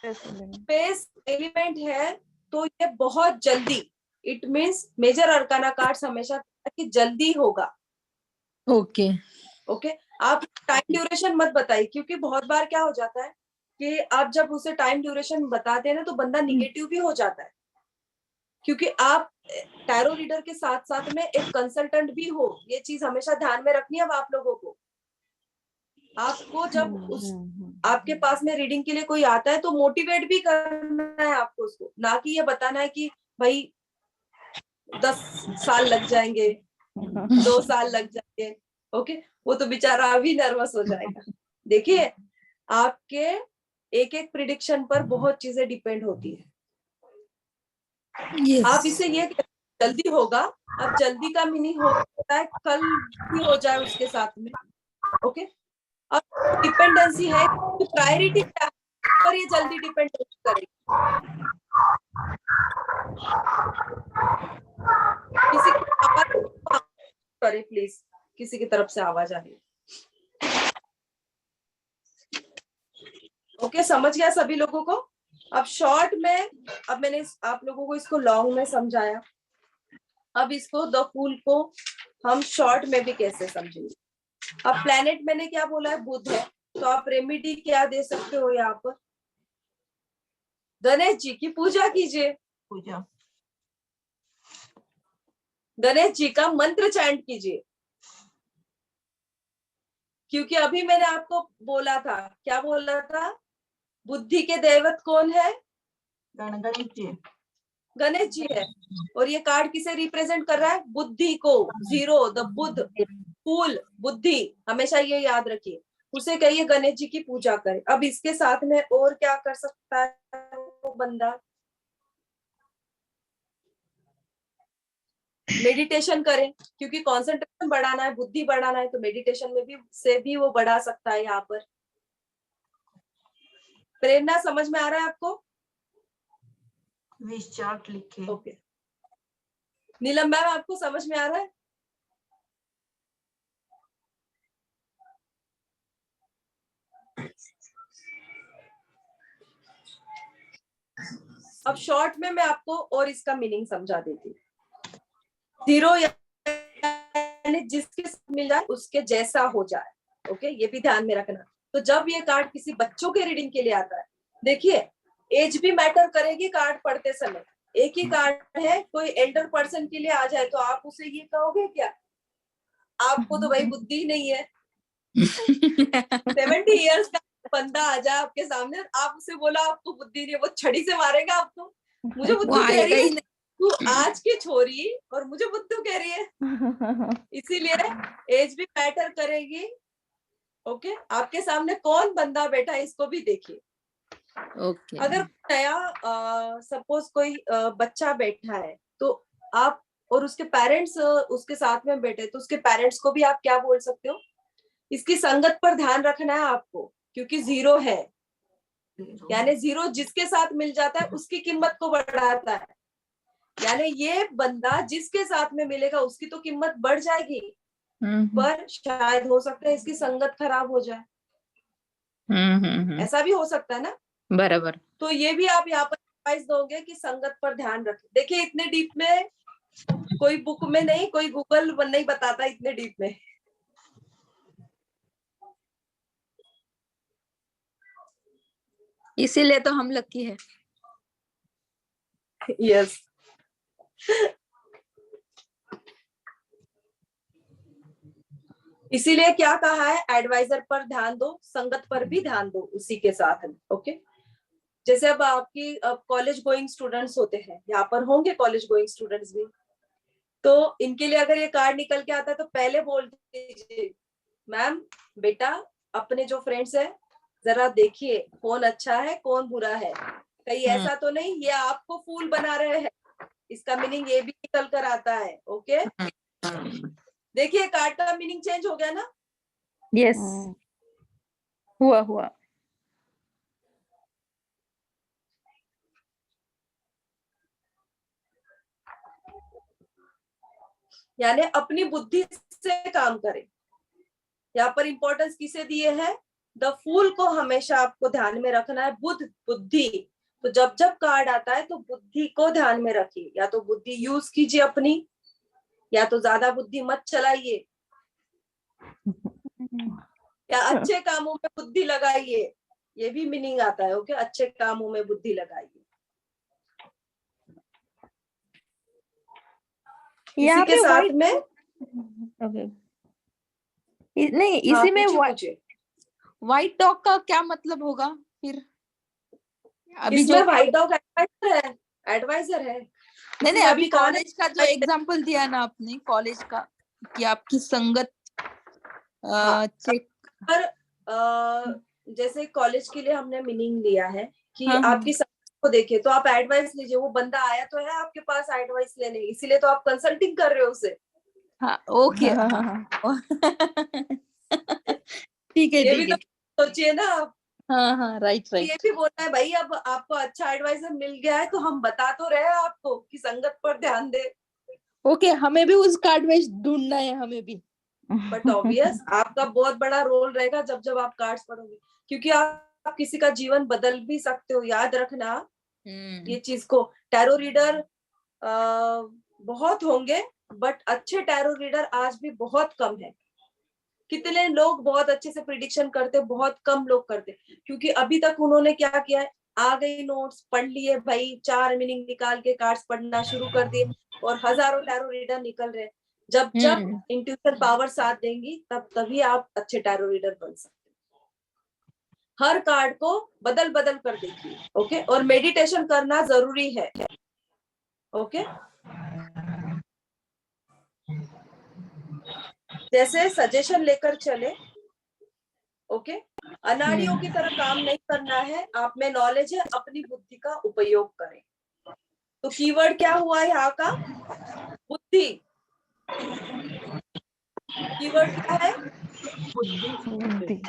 space element है, तो ये बहुत जल्दी, it means major arcana cards हमेशा कि जल्दी होगा। ओके ओके, आप टाइम ड्यूरेशन मत बताइए, क्योंकि बहुत बार क्या हो जाता है कि आप जब उसे टाइम ड्यूरेशन बताते हैं ना, तो बंदा निगेटिव भी हो जाता है, क्योंकि आप टैरो रीडर के साथ साथ में एक कंसल्टेंट भी हो। ये चीज हमेशा ध्यान में रखनी है अब आप लोगों को। आपको जब उस आपके पास में रीडिंग के लिए कोई आता है तो मोटिवेट भी करना है आपको उसको, ना कि ये बताना है कि भाई 10 साल लग जाएंगे, 2 साल लग जाएंगे। ओके, वो तो बेचारा अभी नर्वस हो जाएगा। देखिए, आपके एक एक प्रिडिक्शन पर बहुत चीजें डिपेंड होती है। यस आप इसे ये जल्दी होगा, अब जल्दी का मीनिंग होता है कल भी हो जाए उसके साथ में। ओके, अब डिपेंडेंसी है, प्रायोरिटी क्या है पर ये जल्दी डिपेंड करेगी। किसी की आवाज करे प्लीज, किसी की तरफ से आवाज आ रही है। ओके, समझ गया सभी लोगों को? अब शॉर्ट में, अब मैंने आप लोगों को इसको लॉन्ग में समझाया, अब इसको द फूल को हम शॉर्ट में भी कैसे समझेंगे। अब प्लेनेट मैंने क्या बोला है, बुध है, तो आप रेमेडी क्या दे सकते हो यहाँ पर? गणेश जी की पूजा कीजिए, पूजा, गणेश जी का मंत्र चैंट कीजिए, क्योंकि अभी मैंने आपको बोला था, क्या बोला था, बुद्धि के देवत कौन है? गणेश जी, गणेश जी है। और ये कार्ड किसे रिप्रेजेंट कर रहा है? बुद्धि को। 0 द बुध, फूल बुद्धि, हमेशा ये याद रखिए। उसे कहिए गणेश जी की पूजा करे। अब इसके साथ में और क्या कर सकता है वो बंदा? मेडिटेशन करें, क्योंकि कंसंट्रेशन बढ़ाना है, बुद्धि बढ़ाना है, तो मेडिटेशन में भी से भी वो बढ़ा सकता है। यहाँ पर प्रेरणा समझ में आ रहा है आपको? विश चार्ट लिखे। ओके, नीलम मैम आपको समझ में आ रहा है? अब शॉर्ट में मैं आपको और इसका मीनिंग समझा देती हूँ। 0 यानी जिसके साथ मिल जाए उसके जैसा हो जाए। ओके, ये भी ध्यान में रखना। तो जब ये कार्ड किसी बच्चों के रीडिंग के लिए आता है, देखिए एज भी मैटर करेगी कार्ड पढ़ते समय। एक ही कार्ड है, कोई एल्डर पर्सन के लिए आ जाए तो आप उसे ये कहोगे क्या? आपको तो भाई बुद्धि नहीं है। 70 इयर्स का बंदा आ जाए आपके सामने, आप उसे बोला आपको बुद्धि नहीं है, वो छड़ी से मारेगा आपको। मुझे बुद्धू कह रही है, तू आज की छोरी और मुझे बुद्धू कह रही है। इसीलिए एज भी मैटर करेगी। ओके, आपके सामने कौन बंदा बैठा है इसको भी देखिए। ओके अगर नया सपोज कोई बच्चा बैठा है, तो आप और उसके पेरेंट्स उसके साथ में बैठे, तो उसके पेरेंट्स को भी आप क्या बोल सकते हो? इसकी संगत पर ध्यान रखना है आपको, क्योंकि 0 है, यानी 0 जिसके साथ मिल जाता है उसकी कीमत को बढ़ाता है। यानी ये बंदा जिसके साथ में मिलेगा उसकी तो कीमत बढ़ जाएगी, पर शायद हो सकता है इसकी संगत खराब हो जाए। ऐसा भी हो सकता है ना। बराबर। तो ये भी आप यहाँ पर एडवाइस दोगे कि संगत पर ध्यान रखें। देखिए इतने डीप में कोई बुक में नहीं, कोई गूगल नहीं बताता इतने डीप में। इसीलिए तो हम लकी है। यस। इसीलिए क्या कहा है, एडवाइजर पर ध्यान दो, संगत पर भी ध्यान दो उसी के साथ। ओके। जैसे अब आपकी कॉलेज गोइंग स्टूडेंट्स होते हैं, यहाँ पर होंगे कॉलेज गोइंग स्टूडेंट्स भी, तो इनके लिए अगर ये कार्ड निकल के आता है तो पहले बोल दीजिए, मैम बेटा अपने जो फ्रेंड्स है जरा देखिए कौन अच्छा है कौन बुरा है, कहीं ऐसा तो नहीं ये आपको फूल बना रहे हैं। इसका मीनिंग ये भी निकल कर आता है। ओके। देखिए कार्ड का मीनिंग चेंज हो गया ना। यस, हुआ। यानी अपनी बुद्धि से काम करें। यहाँ पर इंपॉर्टेंस किसे दिए है, द फूल को हमेशा आपको ध्यान में रखना है, बुद्धि। तो जब जब कार्ड आता है तो बुद्धि को ध्यान में रखिए, या तो बुद्धि यूज कीजिए अपनी, या तो ज्यादा बुद्धि मत चलाइए, या अच्छे कामों में बुद्धि लगाइए। ये भी मीनिंग आता है। ओके, अच्छे कामों में बुद्धि लगाइए। इसी के साथ में ओके, नहीं इसी में व्हाइट डॉग का क्या मतलब होगा फिर? अभी जो व्हाइट डॉग एडवाइजर है। नहीं अभी कॉलेज का जो एग्जांपल दिया ना आपने, कॉलेज का, कि आपकी संगत चेक पर जैसे कॉलेज के लिए हमने मीनिंग लिया है कि आपकी संगत को देखिए, तो आप एडवाइस लीजिए। वो बंदा आया तो है आपके पास एडवाइस लेने, इसीलिए तो आप कंसल्टिंग कर रहे हो उसे। हाँ ओके। ठीक है, ये भी तो सोचिए ना आप। हाँ राइट। ये भी बोलना है भाई, अब आपको अच्छा एडवाइजर मिल गया है तो हम बता तो रहे हैं आपको कि संगत पर ध्यान दे। ओके, हमें भी उस कार्ड में ढूंढना है, हमें भी। बट ऑब्वियस आपका बहुत बड़ा रोल रहेगा जब जब आप कार्ड्स पढ़ोगे, क्योंकि आप किसी का जीवन बदल भी सकते हो। याद रखना ये चीज को। टैरो रीडर बहुत होंगे, बट अच्छे टैरो रीडर आज भी बहुत कम है। कितने लोग बहुत अच्छे से प्रिडिक्शन करते, बहुत कम लोग करते, क्योंकि अभी तक उन्होंने क्या किया है, आ गई नोट्स पढ़ लिए भाई, 4 मीनिंग निकाल के कार्ड्स पढ़ना शुरू कर दिए, और हजारों टैरो रीडर निकल रहे। जब जब इंट्यूशन पावर साथ देंगी तब तभी आप अच्छे टैरो रीडर बन सकते हैं। हर कार्ड को बदल बदल कर देखिए। ओके। और मेडिटेशन करना जरूरी है। ओके। जैसे सजेशन लेकर चले। ओके। अनाड़ियों की तरह काम नहीं करना है। आप में नॉलेज है, अपनी बुद्धि का उपयोग करें। तो कीवर्ड क्या हुआ यहाँ का, बुद्धि। कीवर्ड क्या है, बुद्धि।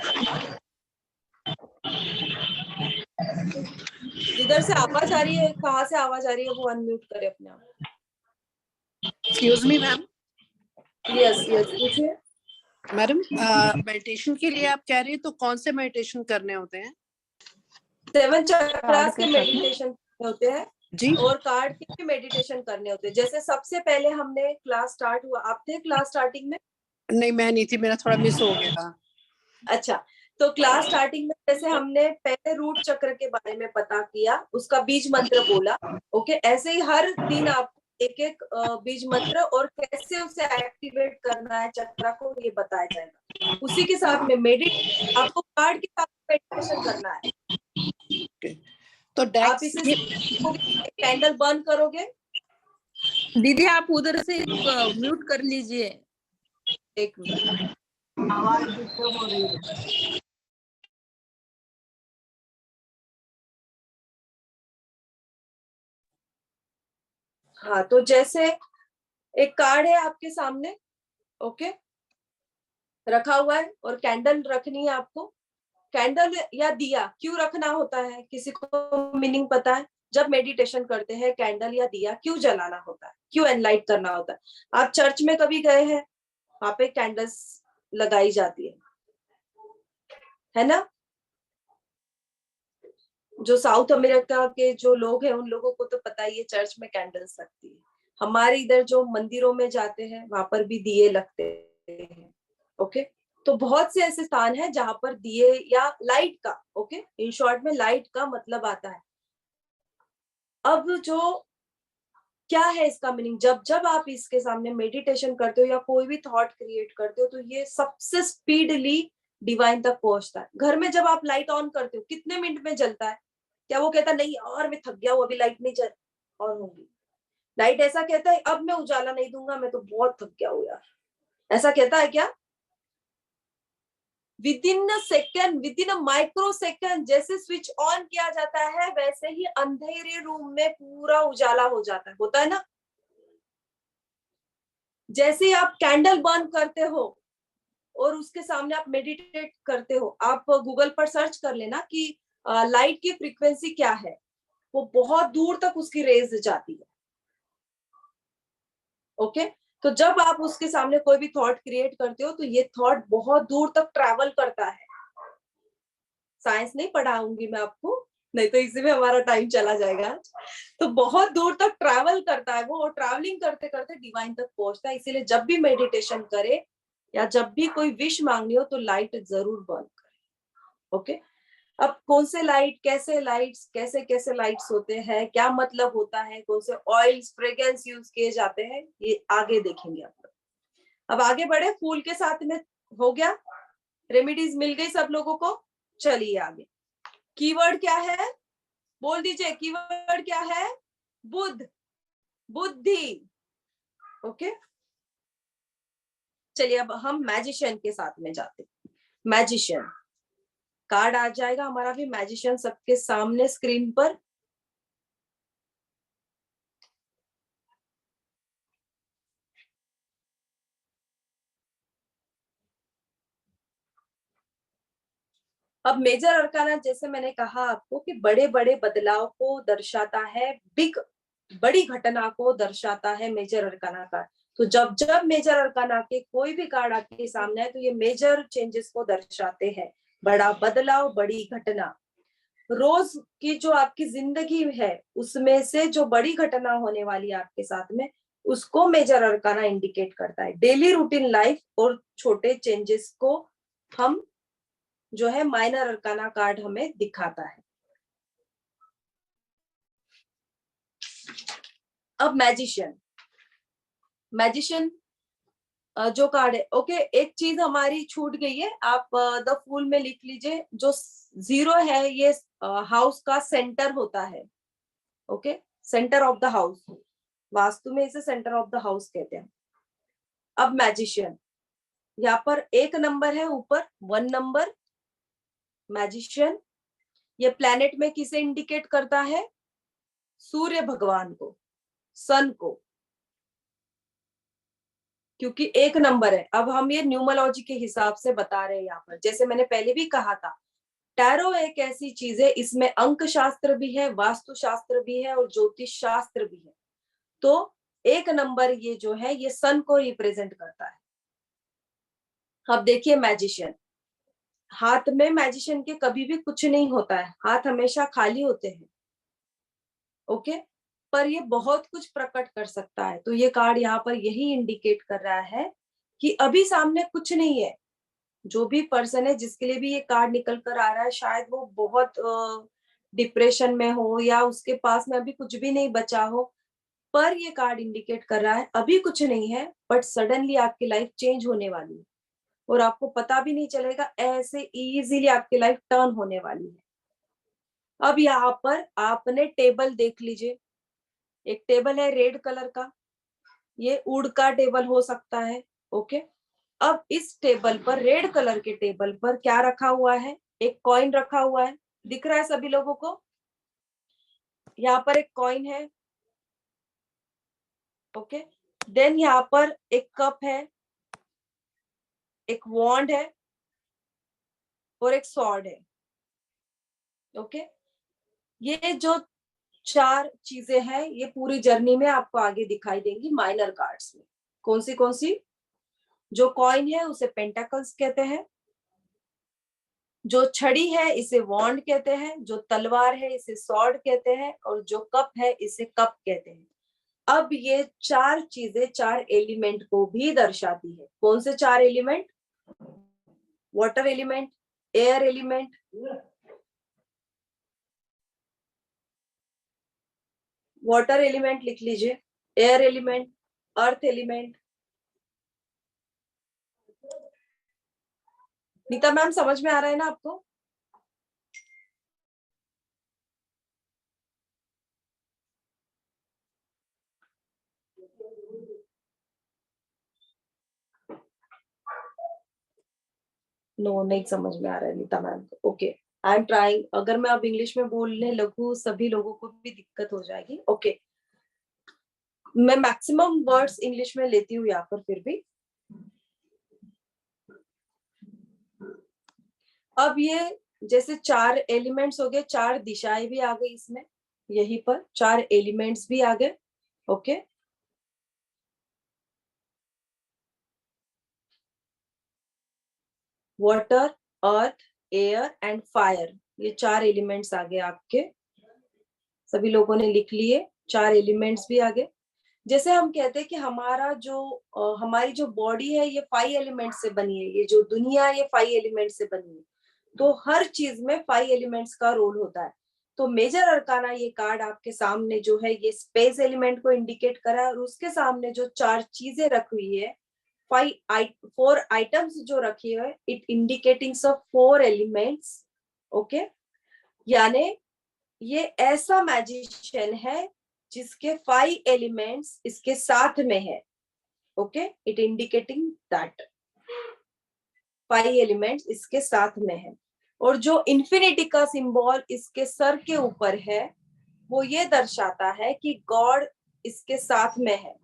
जिधर से आवाज आ रही है, कहाँ से आवाज आ रही है, वो अनम्यूट करे अपने आप। Excuse me ma'am. यस पूछिए मैडम, मेडिटेशन के लिए आप कह रही हैं, तो कौन से मेडिटेशन करने होते हैं? 7 चक्रास के मेडिटेशन होते हैं जी, और कार्ड के भी मेडिटेशन करने होते हैं। जैसे सबसे पहले हमने क्लास स्टार्ट हुआ, आप थे क्लास स्टार्टिंग में? नहीं मैं नहीं थी, मेरा थोड़ा मिस हो गया। अच्छा, तो क्लास स्टार्टिंग में जैसे हमने पहले रूट चक्र के बारे में पता किया, उसका बीज मंत्र बोला। ओके। ऐसे ही हर दिन आपको एक एक बीज मंत्र और कैसे उसे एक्टिवेट करना है चक्र को, ये बताया जाएगा। उसी के साथ में आपको कार्ड के साथ मेडिटेशन करना है। तो आप इसे कैंडल बर्न करोगे। दीदी आप उधर से म्यूट कर लीजिए। एक मिनट, आवाज डिस्टर्ब हो रही है। हाँ, तो जैसे एक कार्ड है आपके सामने। ओके। रखा हुआ है और कैंडल रखनी है आपको। कैंडल या दिया क्यों रखना होता है, किसी को मीनिंग पता है? जब मेडिटेशन करते हैं कैंडल या दिया क्यों जलाना होता है, क्यों एनलाइट करना होता है? आप चर्च में कभी गए हैं, वहां पे कैंडल्स लगाई जाती है ना? जो साउथ अमेरिका के जो लोग हैं उन लोगों को तो पता ही है चर्च में कैंडल्स लगती है। हमारे इधर जो मंदिरों में जाते हैं वहां पर भी दिए लगते हैं। ओके, तो बहुत से ऐसे स्थान है जहां पर दिए या लाइट का, ओके, इन शॉर्ट में लाइट का मतलब आता है। अब जो क्या है इसका मीनिंग, जब जब आप इसके सामने मेडिटेशन करते हो या कोई भी थॉट क्रिएट करते हो तो ये सबसे स्पीडली डिवाइन तक पहुंचता है। घर में जब आप लाइट ऑन करते हो कितने मिनट में जलता है? क्या वो कहता नहीं और मैं थक गया हूँ अभी लाइट नहीं ऑन होगी? लाइट ऐसा कहता है अब मैं उजाला नहीं दूंगा, मैं तो बहुत थक गया हूँ यार, ऐसा कहता है क्या? With in a second, with in a micro second जैसे स्विच ऑन किया जाता है वैसे ही अंधेरे रूम में पूरा उजाला हो जाता है, होता है ना? जैसे ही आप कैंडल बर्न करते हो और उसके सामने आप मेडिटेट करते हो, आप गूगल पर सर्च कर लेना कि लाइट की फ्रीक्वेंसी क्या है, वो बहुत दूर तक उसकी रेज जाती है। ओके, तो जब आप उसके सामने कोई भी थॉट क्रिएट करते हो तो ये थॉट बहुत दूर तक ट्रैवल करता है। साइंस नहीं पढ़ाऊंगी मैं आपको, नहीं तो इसी में हमारा टाइम चला जाएगा। तो बहुत दूर तक ट्रैवल करता है वो, और ट्रैवलिंग करते करते डिवाइन तक पहुंचता है। इसीलिए जब भी मेडिटेशन करे या जब भी कोई विश मांगनी हो तो लाइट जरूर बर्न करे। ओके, अब कौन से लाइट, कैसे लाइट्स, कैसे कैसे लाइट्स होते हैं, क्या मतलब होता है, कौन से ऑयल्स फ्रेग्रेंस यूज किए जाते हैं, ये आगे देखेंगे आप लोग। अब आगे बढ़े, फूल के साथ में हो गया, रेमेडीज मिल गई सब लोगों को। चलिए आगे, कीवर्ड क्या है, बोल दीजिए, कीवर्ड क्या है? बुद्ध, बुद्धि। ओके, चलिए अब हम मैजिशियन के साथ में जाते। मैजिशियन कार्ड आ जाएगा हमारा भी, मैजिशियन सबके सामने स्क्रीन पर। अब मेजर अरकाना, जैसे मैंने कहा आपको कि बड़े बड़े बदलाव को दर्शाता है, बिग, बड़ी घटना को दर्शाता है मेजर अरकाना कार्ड। तो जब जब मेजर अरकाना के कोई भी कार्ड आपके सामने है तो ये मेजर चेंजेस को दर्शाते हैं, बड़ा बदलाव, बड़ी घटना। रोज की जो आपकी जिंदगी है उसमें से जो बड़ी घटना होने वाली है आपके साथ में, उसको मेजर अरकाना इंडिकेट करता है। डेली रूटीन लाइफ और छोटे चेंजेस को हम जो है माइनर अरकाना कार्ड हमें दिखाता है। अब मैजिशियन, मैजिशियन जो कार्ड है, ओके, एक चीज हमारी छूट गई है, आप द फूल में लिख लीजिए, जो 0 है ये हाउस का सेंटर होता है। Okay, centre of the house, vastu में इसे सेंटर ऑफ द हाउस कहते हैं। अब मैजिशियन, यहाँ पर 1 नंबर है ऊपर, 1 नंबर। मैजिशियन ये प्लेनेट में किसे इंडिकेट करता है? सूर्य भगवान को, सन को, क्योंकि 1 नंबर है। अब हम ये न्यूमरोलॉजी के हिसाब से बता रहे हैं यहाँ पर, जैसे मैंने पहले भी कहा था, टैरो एक ऐसी चीज है, इसमें अंक शास्त्र भी है, वास्तु शास्त्र भी है और ज्योतिष शास्त्र भी है। तो 1 नंबर ये जो है ये सन को रिप्रेजेंट करता है। अब देखिए मैजिशियन, हाथ में मैजिशियन के कभी भी कुछ नहीं होता है, हाथ हमेशा खाली होते हैं। ओके, पर ये बहुत कुछ प्रकट कर सकता है। तो ये कार्ड यहाँ पर यही इंडिकेट कर रहा है कि अभी सामने कुछ नहीं है। जो भी पर्सन है जिसके लिए भी ये कार्ड निकल कर आ रहा है, शायद वो बहुत डिप्रेशन में हो या उसके पास में अभी कुछ भी नहीं बचा हो, पर ये कार्ड इंडिकेट कर रहा है अभी कुछ नहीं है, बट सडनली आपकी लाइफ चेंज होने वाली है और आपको पता भी नहीं चलेगा, ऐसे इजीली आपकी लाइफ टर्न होने वाली है। अब यहाँ पर आपने टेबल देख लीजिए, एक टेबल है रेड कलर का, ये वुड का टेबल हो सकता है। ओके, अब इस टेबल पर, रेड कलर के टेबल पर क्या रखा हुआ है? एक कॉइन रखा हुआ है, दिख रहा है सभी लोगों को? यहाँ पर एक कॉइन है। ओके, देन यहाँ पर एक कप है, एक वॉन्ड है और एक सॉर्ड है। ओके, ये जो 4 चीजें हैं ये पूरी जर्नी में आपको आगे दिखाई देंगी माइनर कार्ड्स में। कौन सी? जो कॉइन है उसे पेंटाकल्स कहते हैं, जो छड़ी है इसे वॉन्ड कहते हैं, जो तलवार है इसे सॉर्ड कहते हैं, और जो कप है इसे कप कहते हैं। अब ये 4 चीजें 4 एलिमेंट को भी दर्शाती है। कौन से 4 element? Water element, air element, water element लिख लीजिए, air element, earth element. Neeta ma'am समझ में आ रहा है ना आपको? नो, नहीं समझ में आ रहा है नीता मैम को। Okay, I am trying. अगर मैं अब इंग्लिश में बोलने लगूं सभी लोगों को भी दिक्कत हो जाएगी। ओके, मैं मैक्सिमम वर्ड्स इंग्लिश में लेती हूँ यहाँ पर। फिर भी अब ये जैसे 4 एलिमेंट्स हो गए, 4 दिशाएं भी आ गई इसमें, यहीं पर 4 एलिमेंट्स भी आ गए। Okay, water, earth, air and fire, ये 4 एलिमेंट्स आ गए आपके। सभी लोगों ने लिख लिए, 4 एलिमेंट्स भी आ गए। जैसे हम कहते हैं कि हमारी जो बॉडी है ये 5 एलिमेंट्स से बनी है, ये जो दुनिया है ये 5 एलिमेंट्स से बनी है। तो हर चीज में 5 एलिमेंट्स का रोल होता है। तो मेजर अरकाना ये कार्ड आपके सामने जो है ये स्पेस एलिमेंट को इंडिकेट करा है, और उसके सामने जो 4 चीजें रखी हुई है, 4 आइटम्स जो रखी है, it indicating of 4 elements. Okay, यानी ये ऐसा मैजिशियन है जिसके 5 एलिमेंट्स इसके साथ में है। Okay, it indicating that 5 elements इसके साथ में है। और जो इन्फिनिटी का सिंबल इसके सर के ऊपर है वो ये दर्शाता है कि गॉड इसके साथ में है,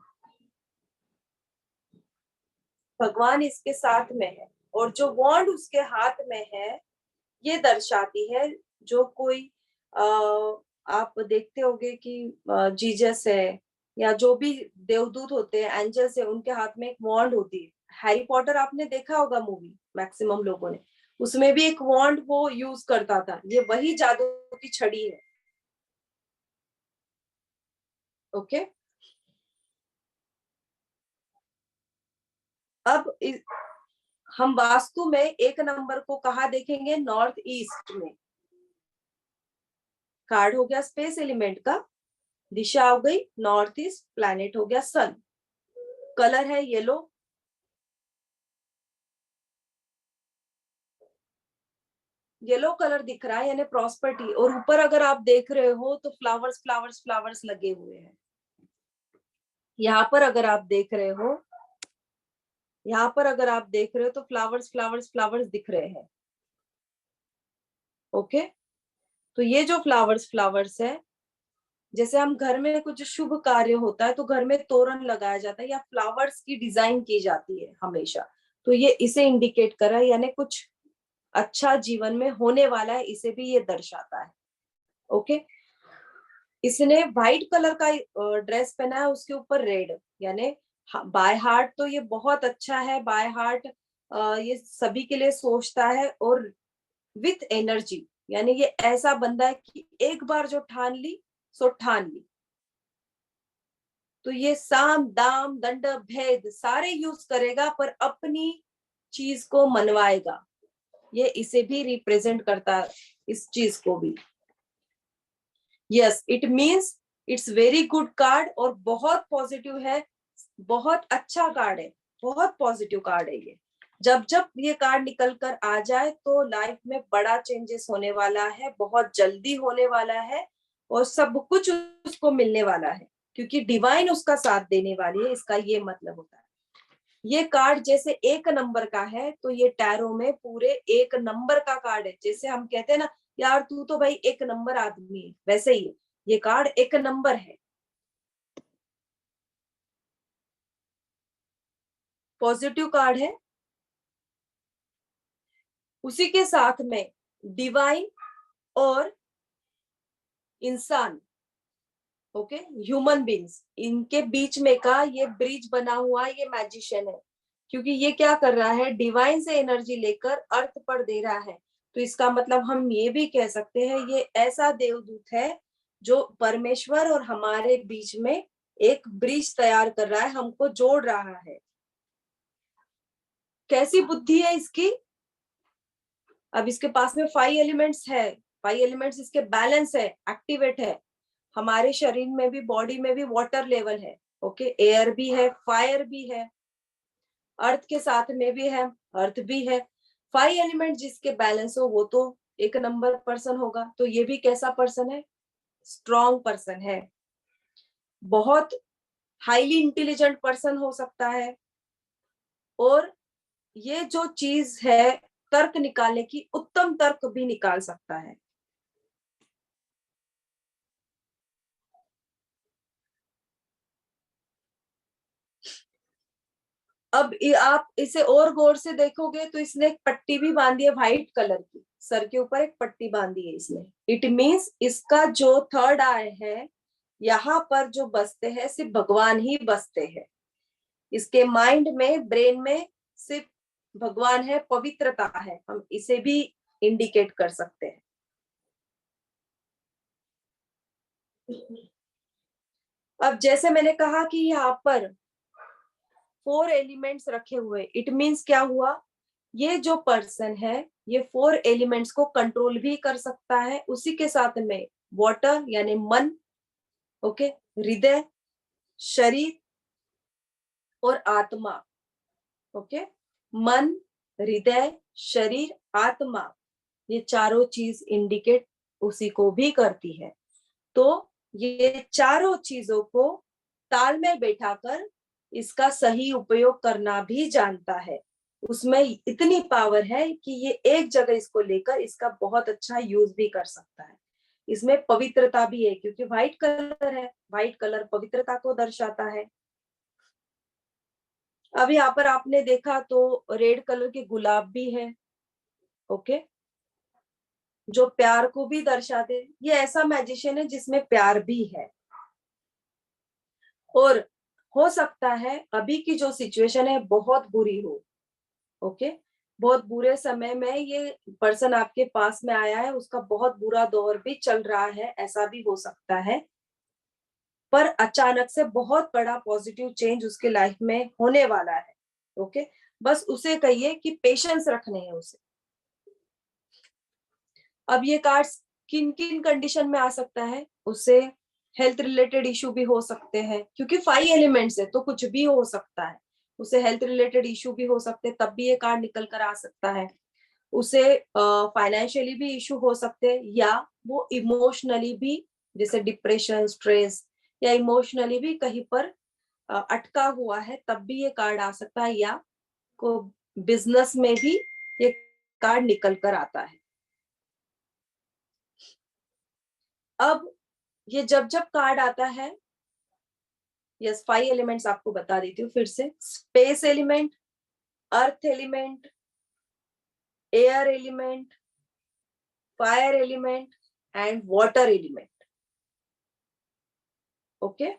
भगवान इसके साथ में है। और जो वॉन्ड उसके हाथ में है ये दर्शाती है, जो कोई आप देखते होंगे कि जीसस है या जो भी देवदूत होते हैं, एंजल्स है, उनके हाथ में एक वॉन्ड होती है। हैरी पॉटर आपने देखा होगा मूवी, मैक्सिमम लोगों ने, उसमें भी एक वॉन्ड वो यूज करता था। ये वही जादू की छड़ी है। ओके, अब हम वास्तु में 1 नंबर को कहा देखेंगे? नॉर्थ ईस्ट में। कार्ड हो गया स्पेस एलिमेंट का, दिशा हो गई नॉर्थ ईस्ट, प्लैनेट हो गया सन, कलर है येलो, येलो कलर दिख रहा है यानी प्रॉस्पेरिटी। और ऊपर अगर आप देख रहे हो तो फ्लावर्स फ्लावर्स फ्लावर्स लगे हुए हैं। यहाँ पर अगर आप देख रहे हो, यहाँ पर अगर आप देख रहे हो तो फ्लावर्स फ्लावर्स फ्लावर्स दिख रहे हैं। ओके, तो ये जो फ्लावर्स फ्लावर्स है, जैसे हम घर में कुछ शुभ कार्य होता है तो घर में तोरण लगाया जाता है या फ्लावर्स की डिजाइन की जाती है हमेशा, तो ये इसे इंडिकेट कर रहा है, यानी कुछ अच्छा जीवन में होने वाला है, इसे भी ये दर्शाता है। ओके, इसने व्हाइट कलर का ड्रेस पहना है, उसके ऊपर रेड, यानी बाय हार्ट तो ये बहुत अच्छा है। बाय हार्ट ये सभी के लिए सोचता है, और विथ एनर्जी, यानी ये ऐसा बंदा है कि एक बार जो ठान ली सो ठान ली। तो ये साम दाम दंड भेद सारे यूज करेगा, पर अपनी चीज को मनवाएगा। ये इसे भी रिप्रेजेंट करता है, इस चीज को भी। Yes, it means it's very good card, और बहुत पॉजिटिव है, बहुत अच्छा कार्ड है, बहुत पॉजिटिव कार्ड है ये। जब जब ये कार्ड निकल कर आ जाए तो लाइफ में बड़ा चेंजेस होने वाला है, बहुत जल्दी होने वाला है, और सब कुछ उसको मिलने वाला है, क्योंकि डिवाइन उसका साथ देने वाली है, इसका ये मतलब होता है। ये कार्ड जैसे 1 नंबर का है, तो ये टैरो में पूरे 1 नंबर का कार्ड है। जैसे हम कहते हैं ना, यार तू तो भाई 1 नंबर आदमी है, वैसे ही ये कार्ड 1 नंबर है, पॉजिटिव कार्ड है। उसी के साथ में डिवाइन और इंसान, ओके, ह्यूमन बींग्स, इनके बीच में का ये ब्रिज बना हुआ ये मैजिशियन है, क्योंकि ये क्या कर रहा है, डिवाइन से एनर्जी लेकर अर्थ पर दे रहा है। तो इसका मतलब हम ये भी कह सकते हैं ये ऐसा देवदूत है जो परमेश्वर और हमारे बीच में एक ब्रिज तैयार कर रहा है, हमको जोड़ रहा है। कैसी बुद्धि है इसकी? अब इसके पास में 5 एलिमेंट्स है, 5 एलिमेंट्स इसके बैलेंस है, एक्टिवेट है। हमारे शरीर में भी, बॉडी में भी वाटर लेवल है, ओके, एयर भी है, फायर भी है, अर्थ के साथ में भी है, अर्थ भी है। 5 एलिमेंट जिसके बैलेंस हो वो तो एक नंबर पर्सन होगा। तो ये भी कैसा पर्सन है? स्ट्रॉन्ग पर्सन है, बहुत हाईली इंटेलिजेंट पर्सन हो सकता है। और ये जो चीज है तर्क निकालने की, उत्तम तर्क भी निकाल सकता है। अब आप इसे और गौर से देखोगे तो इसने एक पट्टी भी बांधी है व्हाइट कलर की, सर के ऊपर एक पट्टी बांधी है इसने। इट मीन्स इसका जो थर्ड आई है, यहाँ पर जो बसते हैं सिर्फ भगवान ही बसते हैं। इसके माइंड में, ब्रेन में सिर्फ भगवान है, पवित्रता है, हम इसे भी इंडिकेट कर सकते हैं। अब जैसे मैंने कहा कि यहाँ पर 4 एलिमेंट्स रखे हुए, इट मीन्स क्या हुआ, ये जो पर्सन है ये 4 एलिमेंट्स को कंट्रोल भी कर सकता है। उसी के साथ में वाटर यानी मन, ओके, हृदय, शरीर और आत्मा, ओके, मन, हृदय, शरीर, आत्मा, ये चारों चीज इंडिकेट उसी को भी करती है। तो ये चारों चीजों को तालमेल बैठाकर इसका सही उपयोग करना भी जानता है। उसमें इतनी पावर है कि ये एक जगह इसको लेकर इसका बहुत अच्छा यूज भी कर सकता है। इसमें पवित्रता भी है क्योंकि व्हाइट कलर है, व्हाइट कलर पवित्रता को दर्शाता है। अब यहाँ पर आपने देखा तो रेड कलर के गुलाब भी है, ओके, जो प्यार को भी दर्शाते। ये ऐसा मैजिशियन है जिसमें प्यार भी है। और हो सकता है अभी की जो सिचुएशन है बहुत बुरी हो, ओके, बहुत बुरे समय में ये पर्सन आपके पास में आया है, उसका बहुत बुरा दौर भी चल रहा है, ऐसा भी हो सकता है। पर अचानक से बहुत बड़ा पॉजिटिव चेंज उसके लाइफ में होने वाला है, ओके। बस उसे कहिए कि पेशेंस रखने हैं उसे। अब ये कार्ड्स किन किन कंडीशन में आ सकता है, उससे हेल्थ रिलेटेड इशू भी हो सकते हैं, क्योंकि 5 एलिमेंट्स है तो कुछ भी हो सकता है। उसे हेल्थ रिलेटेड इशू भी हो सकते हैं, तब भी ये कार्ड निकल कर आ सकता है। उसे फाइनेंशियली भी इशू हो सकते हैं, या वो इमोशनली भी, जैसे डिप्रेशन, स्ट्रेस, या इमोशनली भी कहीं पर अटका हुआ है, तब भी ये कार्ड आ सकता है। या को बिजनेस में भी ये कार्ड निकल कर आता है। अब ये जब जब कार्ड आता है, यस, 5 एलिमेंट्स आपको बता देती हूँ फिर से। Space element, earth element, air element, fire element and water element, okay.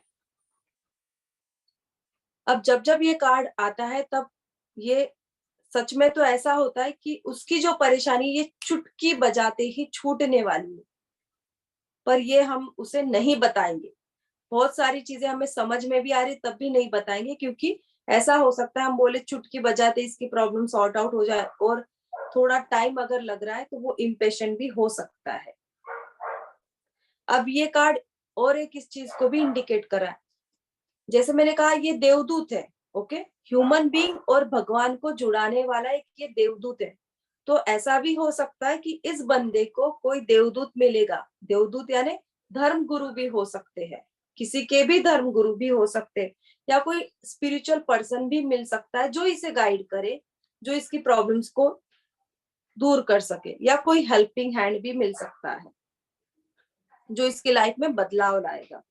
अब जब जब ये कार्ड आता है तब ये सच में तो ऐसा होता है कि उसकी जो परेशानी ये चुटकी बजाते ही छूटने वाली है, पर ये हम उसे नहीं बताएंगे। बहुत सारी चीजें हमें समझ में भी आ रही तब भी नहीं बताएंगे, क्योंकि ऐसा हो सकता है हम बोले चुटकी बजाते इसकी प्रॉब्लम सॉर्ट आउट हो जाए, और थोड़ा टाइम अगर लग रहा है तो वो इम्पेशेंट भी हो सकता है। अब ये कार्ड और एक इस चीज को भी इंडिकेट कर रहा है, जैसे मैंने कहा ये देवदूत है, ओके, ह्यूमन बीइंग और भगवान को जुड़ाने वाला एक ये देवदूत है। तो ऐसा भी हो सकता है कि इस बंदे को कोई देवदूत मिलेगा। देवदूत यानी धर्म गुरु भी हो सकते हैं, किसी के भी धर्म गुरु भी हो सकते हैं, या कोई स्पिरिचुअल पर्सन भी मिल सकता है जो इसे गाइड करे, जो इसकी प्रॉब्लम्स को दूर कर सके, या कोई हेल्पिंग हैंड भी मिल सकता है जो इसकी लाइफ में बदलाव लाएगा।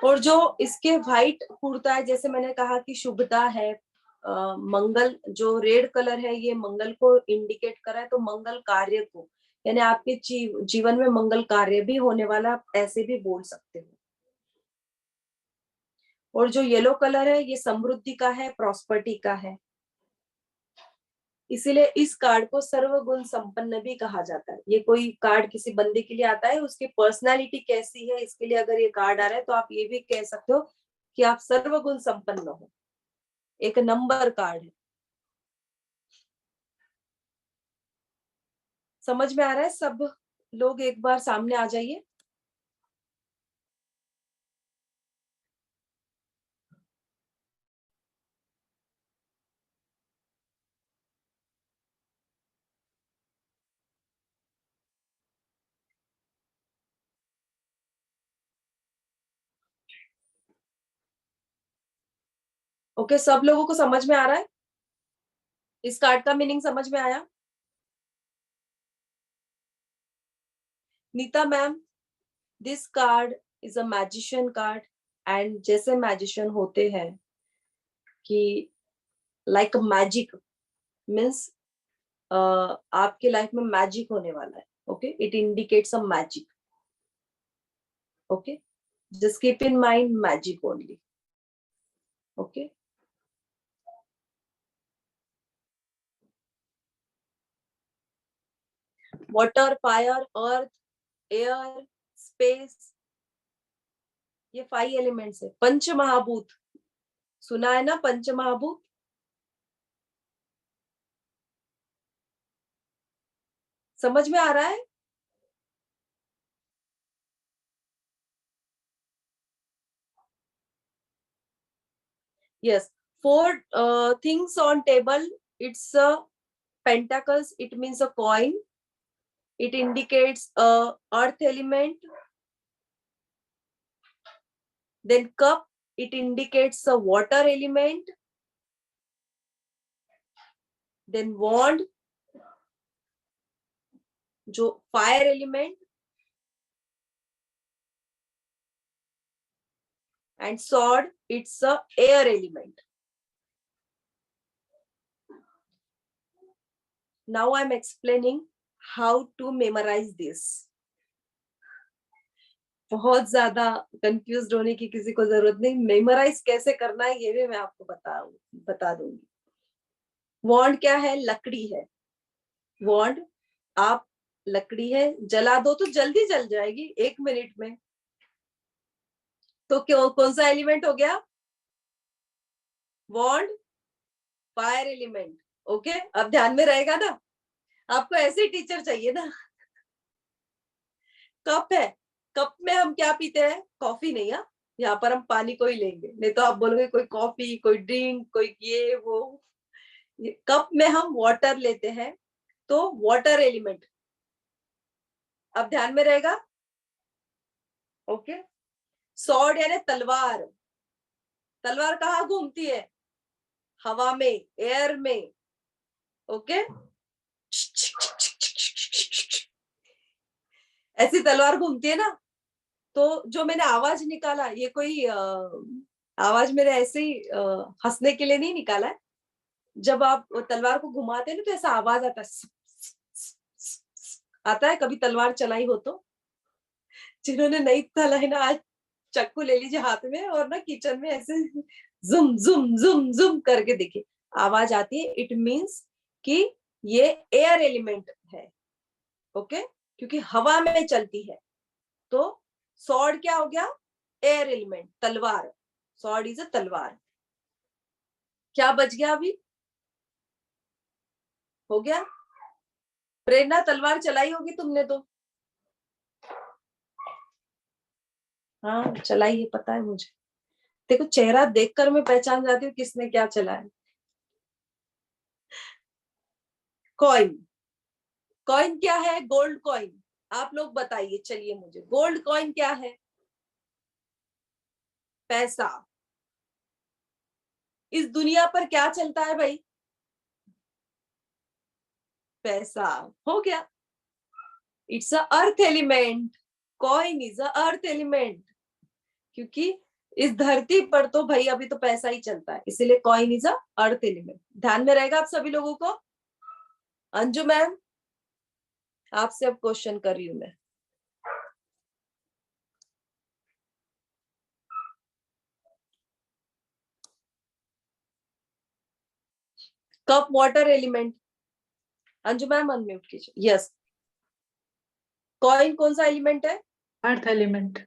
और जो इसके व्हाइट कुर्ता है, जैसे मैंने कहा कि शुभता है, मंगल, जो रेड कलर है ये मंगल को इंडिकेट कर रहा है, तो मंगल कार्य को, यानी आपके जीवन में मंगल कार्य भी होने वाला, आप ऐसे भी बोल सकते हो। और जो येलो कलर है ये समृद्धि का है, प्रॉस्पर्टी का है, इसीलिए इस कार्ड को सर्वगुण संपन्न भी कहा जाता है। ये कोई कार्ड किसी बंदे के लिए आता है, उसकी पर्सनालिटी कैसी है इसके लिए अगर ये कार्ड आ रहा है तो आप ये भी कह सकते हो कि आप सर्वगुण संपन्न हो। एक नंबर कार्ड है। समझ में आ रहा है? सब लोग एक बार सामने आ जाइए। ओके, सब लोगों को समझ में आ रहा है? इस कार्ड का मीनिंग समझ में आया? Neeta ma'am, this card is a magician card, and जैसे मैजिशियन होते हैं कि लाइक मैजिक मीन्स आपके लाइफ में मैजिक होने वाला है। Okay, it indicates a magic. Okay, just keep in mind magic only. Okay, water, fire, earth, air, space, ये 5 एलिमेंट्स है। पंच महाभूत सुना है ना? पंच महाभूत। समझ में आ रहा है? Yes, 4 things on table. It's a pentacles. It means a coin. It indicates a earth element. Then cup. It indicates a water element. Then wand, जो fire element. And sword, it's a air element. Now I'm explaining how to memorize this. बहुत ज्यादा confuse होने की किसी को जरूरत नहीं। Memorise कैसे करना है ये भी मैं आपको बता दूंगी। वॉन्ड क्या है? लकड़ी है। वॉन्ड, आप लकड़ी है, जला दो तो जल्दी जल जाएगी 1 मिनट में। तो क्यों, कौन सा एलिमेंट हो गया? वॉन्ड, फायर एलिमेंट। ओके, अब ध्यान में रहेगा ना? आपको ऐसे टीचर चाहिए ना। कप है, कप में हम क्या पीते हैं? कॉफी नहीं है, यहाँ पर हम पानी को ही लेंगे, नहीं तो आप बोलोगे कोई कॉफी, कोई ड्रिंक, कोई ये वो। ये कप में हम वाटर लेते हैं, तो वाटर एलिमेंट। अब ध्यान में रहेगा? ओके, सॉर्ड यानी तलवार। तलवार कहाँ घूमती है? हवा में, एयर में। ओके, ऐसी तलवार घूमती है ना। तो जो मैंने आवाज निकाला, ये कोई आवाज मेरे ऐसे ही हंसने के लिए नहीं निकाला है। जब आप तलवार को घुमाते हैं ना तो ऐसा आवाज आता है, आता है। कभी तलवार चलाई हो तो? जिन्होंने नहीं चलाई ना, आज चक्कू ले लीजिए हाथ में और ना किचन में ऐसे जुम जुम जुम जुम करके देखिए, आवाज आती है। इट मीन्स कि ये एयर एलिमेंट है। ओके, क्योंकि हवा में चलती है। तो सॉर्ड क्या हो गया? एयर एलिमेंट, तलवार। सॉर्ड इज अ तलवार। क्या बच गया अभी? हो गया? प्रेरणा, तलवार चलाई होगी तुमने तो? हाँ, चलाई है, पता है मुझे। देखो, चेहरा देखकर मैं पहचान जाती हूँ किसने क्या चलाया। कॉइन, कॉइन क्या है? Gold coin. आप लोग बताइए, चलिए मुझे, गोल्ड कॉइन क्या है? पैसा। इस दुनिया पर क्या चलता है भाई? पैसा। हो गया। It's a earth element. Coin is a earth element, क्योंकि इस धरती पर तो भाई अभी तो पैसा ही चलता है, इसीलिए coin is a earth element. ध्यान में रहेगा आप सभी लोगों को। अंजू मैम, आपसे अब क्वेश्चन कर रही हूं मैं। Cup water element. Anju ma'am unmute कीजिए। यस। कॉइन कौन सा एलिमेंट है? Earth element.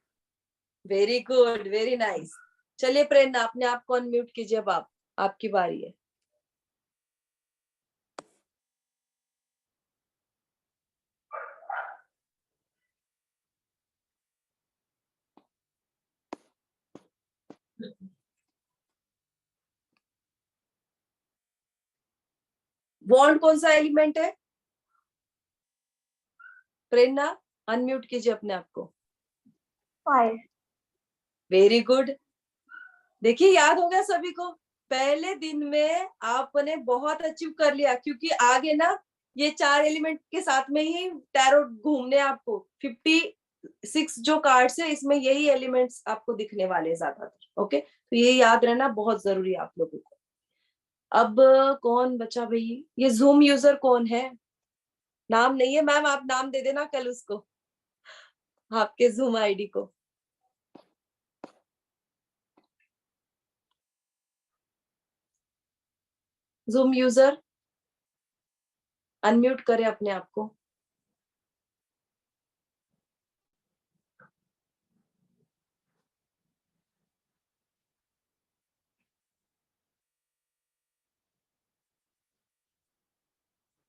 Very good, very nice. चलिए प्रेरणा, अपने आप को अनम्यूट कीजिए। अब आप, आपकी बारी है। बॉन्ड कौन सा एलिमेंट है? प्रेरणा, अनम्यूट कीजिए अपने आप को। फायर। Very good. देखिए, याद हो गया सभी को। पहले दिन में आपने बहुत अचीव कर लिया, क्योंकि आगे ना ये 4 एलिमेंट के साथ में ही टैरो घूमने आपको 56 जो कार्ड्स है इसमें यही एलिमेंट्स आपको दिखने वाले हैं ज्यादातर। ओके, तो ये याद रहना बहुत जरूरी है आप लोगों को। अब कौन बचा भाई? ये जूम यूजर कौन है? नाम नहीं है मैम, आप नाम दे देना कल उसको, आपके जूम आईडी को। जूम यूजर अनम्यूट करें अपने आप को।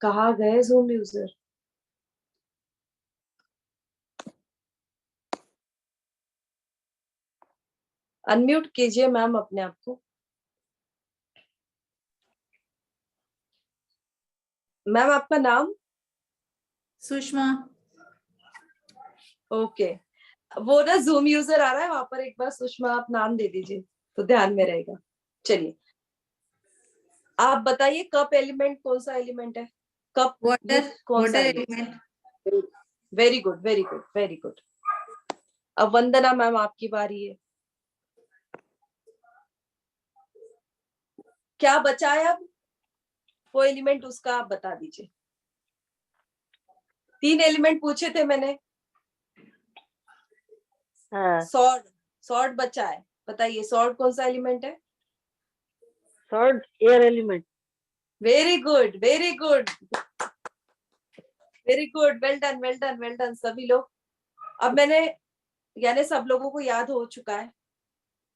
कहाँ गए जूम यूजर? अनम्यूट कीजिए मैम अपने आप को। मैम आपका नाम? सुषमा। ओके, वो ना जूम यूजर आ रहा है वहां पर, एक बार सुषमा आप नाम दे दीजिए तो ध्यान में रहेगा। चलिए, आप बताइए कप एलिमेंट कौन सा एलिमेंट है? कप वाटर, कौन सा water element? Element. Very good, very good, very good. अब वंदना मैम आपकी बारी है। क्या बचा है अब? वो एलिमेंट उसका आप बता दीजिए। 3 एलिमेंट पूछे थे मैंने। सॉर्ड, सॉर्ड बचा है, बताइए सॉर्ड कौन सा एलिमेंट है? Third air element. Very good, very good, very good, well done, well done, well done सभी लोग। अब मैंने, यानी सब लोगों को याद हो चुका है।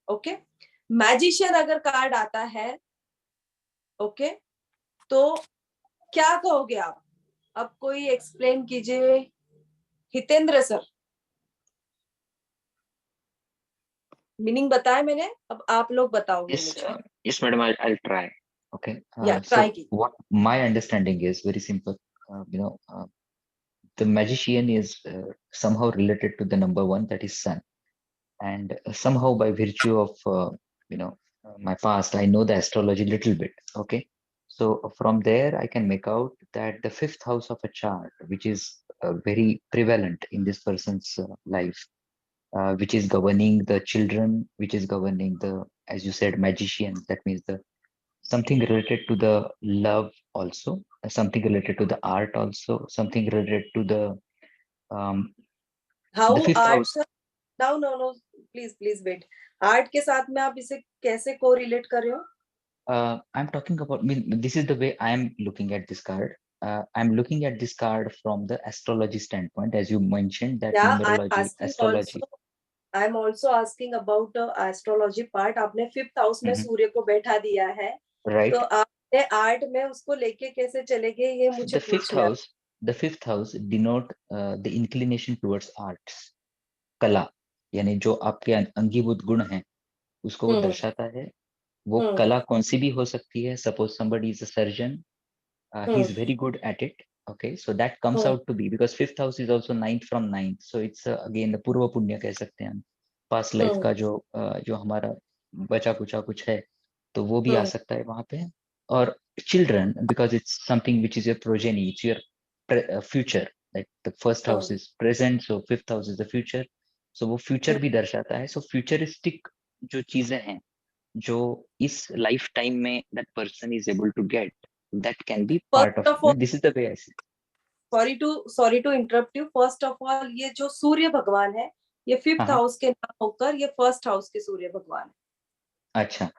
ओके, मैजिशियन अगर कार्ड आता है, ओके, तो क्या कहोगे आप? अब कोई एक्सप्लेन कीजिए। हितेंद्र सर, मीनिंग बताया मैंने, अब आप लोग बताओगे मुझे। Yes, madam. I'll try. Okay. या So ट्राई कीजिए। what my understanding is very simple. The magician is somehow related to the number 1, that is sun, and somehow by virtue of my past, I know the astrology little bit. Okay. So from there, I can make out that the 5th house of a chart, which is very prevalent in this person's life, which is governing the children, which is governing the, as you said, magician. That means the something related to the love also, something related to the art also, something related to the how 5th art house. Sir? No no no, please please wait. Art के साथ में आप इसे कैसे को relate कर रहे हो? I'm talking about, this is the way I am looking at this card. I'm looking at this card from the astrology standpoint, as you mentioned that Yeah, numerology, astrology. I am also asking about astrology part. आपने 5th house में सूर्य को बैठा दिया है, Right. तो आपने art में उसको लेके कैसे चलेंगे, ये मुझे The 5th पूछना है। house, the 5th house denote the inclination towards arts, कला, यानी जो आपके अंगीभूत गुण हैं उसको वो दर्शाता है। वो कला कौन सी भी हो सकती है। Suppose somebody is a surgeon, he is very good at it. Okay, so that comes out to be, because 5th house is also 9th from 9th, so it's again the पूर्व पुण्य कह सकते हैं हम। पास्ट लाइफ का जो हमारा बचा कुचा कुछ है, तो वो भी आ सकता है वहां पे। और children, because it's something which is your progeny, it's your future, like the 1st house is present, so 5th house is the future, so वो फ्यूचर भी दर्शाता है। सो फ्यूचरिस्टिक जो चीजें हैं जो इस लाइफ टाइम में that person is able to get, that can be part first of, of all, this is the way I see. Sorry to interrupt you. First of all, ये जो सूर्य भगवान है, ये फिफ्थ हाँ, हाउस के ना होकर ये फर्स्ट हाउस के सूर्य भगवान है। अच्छा,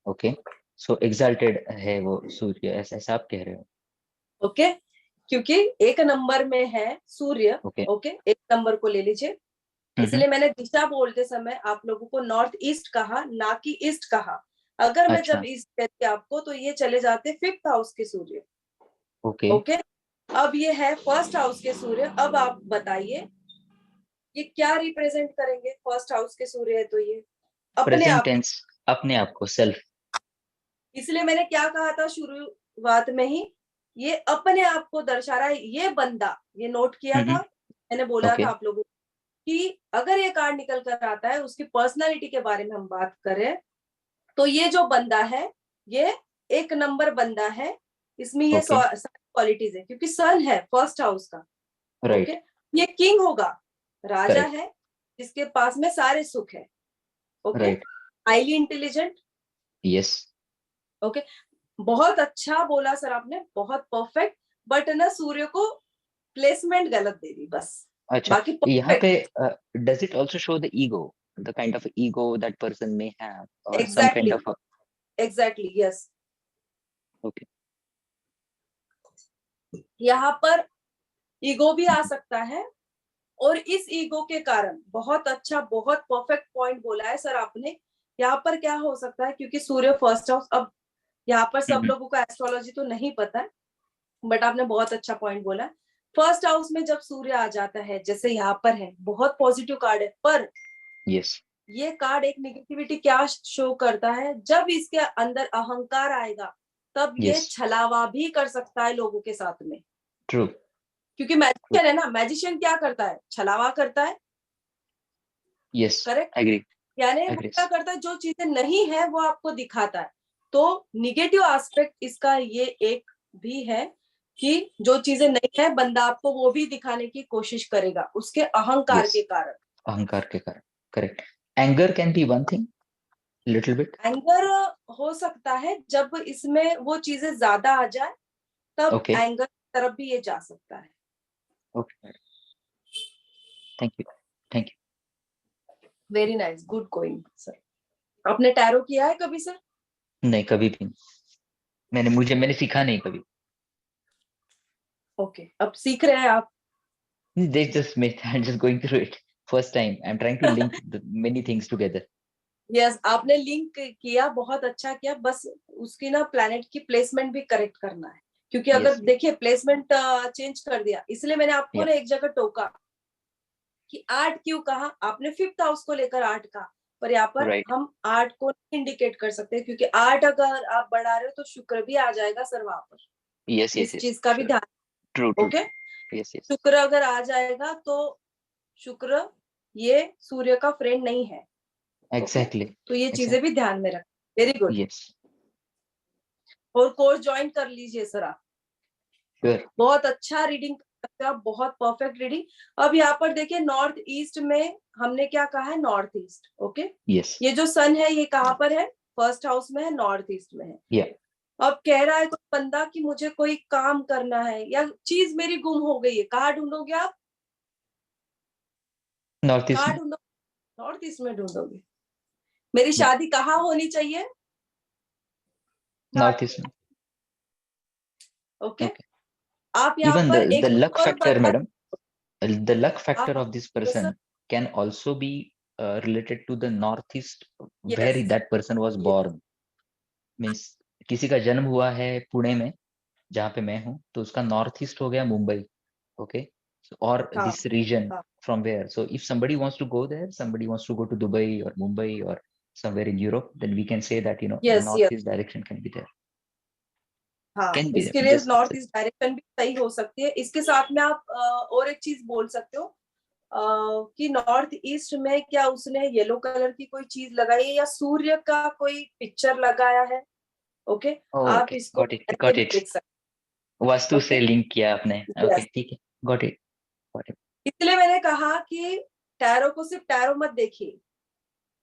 ओके, सो एग्जाल्टेड है वो सूर्य, ऐसा आप कह रहे हो? ओके, क्योंकि एक नंबर में है सूर्य। ओके, ओके, एक नंबर को ले लीजिए। इसलिए मैंने दिशा बोलते समय आप लोगों को नॉर्थ ईस्ट कहा, ना कि ईस्ट कहा। अगर मैं अच्छा, जब ईस्ट कहती आपको, तो ये चले जाते फिफ्थ हाउस के सूर्य। ओके, ओके, अब ये है फर्स्ट हाउस के सूर्य। अब आप बताइए ये क्या रिप्रेजेंट करेंगे? फर्स्ट हाउस के सूर्य है तो ये अपने प्रेजेंट आप, टेंस, अपने आप को, सेल्फ। इसलिए मैंने क्या कहा था शुरुआत में ही, ये अपने आप को दर्शा रहा है। ये बंदा, ये नोट किया था मैंने, बोला ओके, था आप लोगों को कि अगर ये कार्ड निकल कर आता है, उसकी पर्सनालिटी के बारे में हम बात करें, तो ये जो बंदा है, ये एक नंबर बंदा है। इसमें ये ओके, क्वालिटीज है, क्योंकि सन है फर्स्ट हाउस का। राइट, ओके, ये किंग होगा, राजा करेक्ट, है, जिसके पास में सारे सुख है। Okay, right, highly intelligent. Yes, okay, बहुत अच्छा बोला सर आपने, बहुत परफेक्ट। बट ना सूर्य को प्लेसमेंट गलत दे दी बस, अच्छा, बाकी यहाँ परफेक्ट। पे does it also show the ego, the kind of ego that person may have, और some kind exactly, of, exactly, yes. Okay, यहाँ पर ईगो भी आ सकता है, और इस ईगो के कारण, बहुत अच्छा, बहुत परफेक्ट पॉइंट बोला है सर आपने। यहाँ पर क्या हो सकता है, क्योंकि सूर्य फर्स्ट हाउस, अब यहाँ पर सब लोगों को एस्ट्रोलॉजी तो नहीं पता है, बट आपने बहुत अच्छा पॉइंट बोला। फर्स्ट हाउस में जब सूर्य आ जाता है, जैसे यहाँ पर है, बहुत पॉजिटिव कार्ड है, पर यस, ये कार्ड एक निगेटिविटी क्या शो करता है, जब इसके अंदर अहंकार आएगा, तब ये यस, छलावा भी कर सकता है लोगों के साथ में। ट्रू, क्योंकि मैजिशियन है ना, मैजिशियन क्या करता है? छलावा करता है, यस, करेक्ट? एग्री, यानी वो एग्री, क्या करता है, जो चीजें नहीं है वो आपको दिखाता है। तो निगेटिव एस्पेक्ट इसका ये एक भी है कि जो चीजें नहीं है, बंदा आपको वो भी दिखाने की कोशिश करेगा, उसके अहंकार यस, के कारण। अहंकार के कारण, correct. Anger can be one thing, little bit, anger हो सकता है, जब इसमें वो चीजें ज्यादा आ जाए, तब ओके, एंगर की तरफ भी ये जा सकता है। Okay, thank you, thank you. Very nice, good going sir. आपने टैरो किया है कभी सर? नहीं, कभी भी नहीं, मैंने सीखा नहीं कभी। ओके, अब सीख रहे हैं आप। They just made, I'm just going through it. First time, I'm trying to link many things together. Yes, आपने लिंक किया, बहुत अच्छा किया। बस उसकी ना प्लैनेट की प्लेसमेंट भी करेक्ट करना है, क्योंकि अगर Yes, देखिए प्लेसमेंट चेंज कर दिया, इसलिए मैंने आपको yeah, ना एक जगह टोका कि आर्ट क्यों कहा आपने, फिफ्थ हाउस को लेकर आर्ट का। पर यहाँ पर right. हम आर्ट को इंडिकेट कर सकते हैं, क्योंकि आर्ट अगर आप बढ़ा रहे हो तो शुक्र भी आ जाएगा सर वहां पर। Yes, yes, इस yes. चीज का भी Sure. ध्यान। True, true. Okay, Yes, yes. शुक्र अगर आ जाएगा तो शुक्र ये सूर्य का फ्रेंड नहीं है। Exactly. तो ये चीजें Exactly. भी ध्यान में रख। Very good. Yes. और कोर्स ज्वाइन कर लीजिए सर आप, Sure. बहुत अच्छा रीडिंग करते हो आप, बहुत परफेक्ट रीडिंग। अब यहाँ पर देखिए नॉर्थ ईस्ट में हमने क्या कहा है, नॉर्थ ईस्ट। Okay, Yes. ये जो सन है ये कहाँ पर है? फर्स्ट हाउस में है, नॉर्थ ईस्ट में है। Yeah. अब कह रहा है कोई बंदा कि मुझे कोई काम करना है, या चीज मेरी गुम हो गई है। कहाँ ढूंढोगे आप? Northeast. कहाँ ढूंढोगे? नॉर्थ ईस्ट में ढूंढोगे। मेरी शादी कहाँ होनी चाहिए? Northeast. Okay, Okay. आप यहाँ Even पर the एक luck और factor, बता, madam. The luck factor आप of this person can also be related to the Northeast, where yes, that person was born. Means किसी का जन्म हुआ है पुणे में, जहाँ पे मैं हूँ, तो उसका नॉर्थ ईस्ट हो गया मुंबई, ओके, or हाँ this region हाँ from where. So if somebody wants to go there, somebody wants to go to Dubai or Mumbai or somewhere in Europe, then we can say that, the yes yes, northeast direction can be there. हाँ, Can be इसके there. लिए Just north east direction भी सही हो सकती है। इसके साथ में आप और एक चीज बोल सकते हो कि नॉर्थ ईस्ट में क्या उसने येलो कलर की कोई चीज लगाई है, या सूर्य का कोई पिक्चर लगाया है। ओके, oh, आप okay, इसको got it, ऐसे got भी it. देख सकते वास्तु हो। से ओके, लिंक किया आपने, ओके, यस, ठीक है, got it, got it. इसलिए मैंने कहा कि टैरो को सिर्फ टैरो मत देखिए,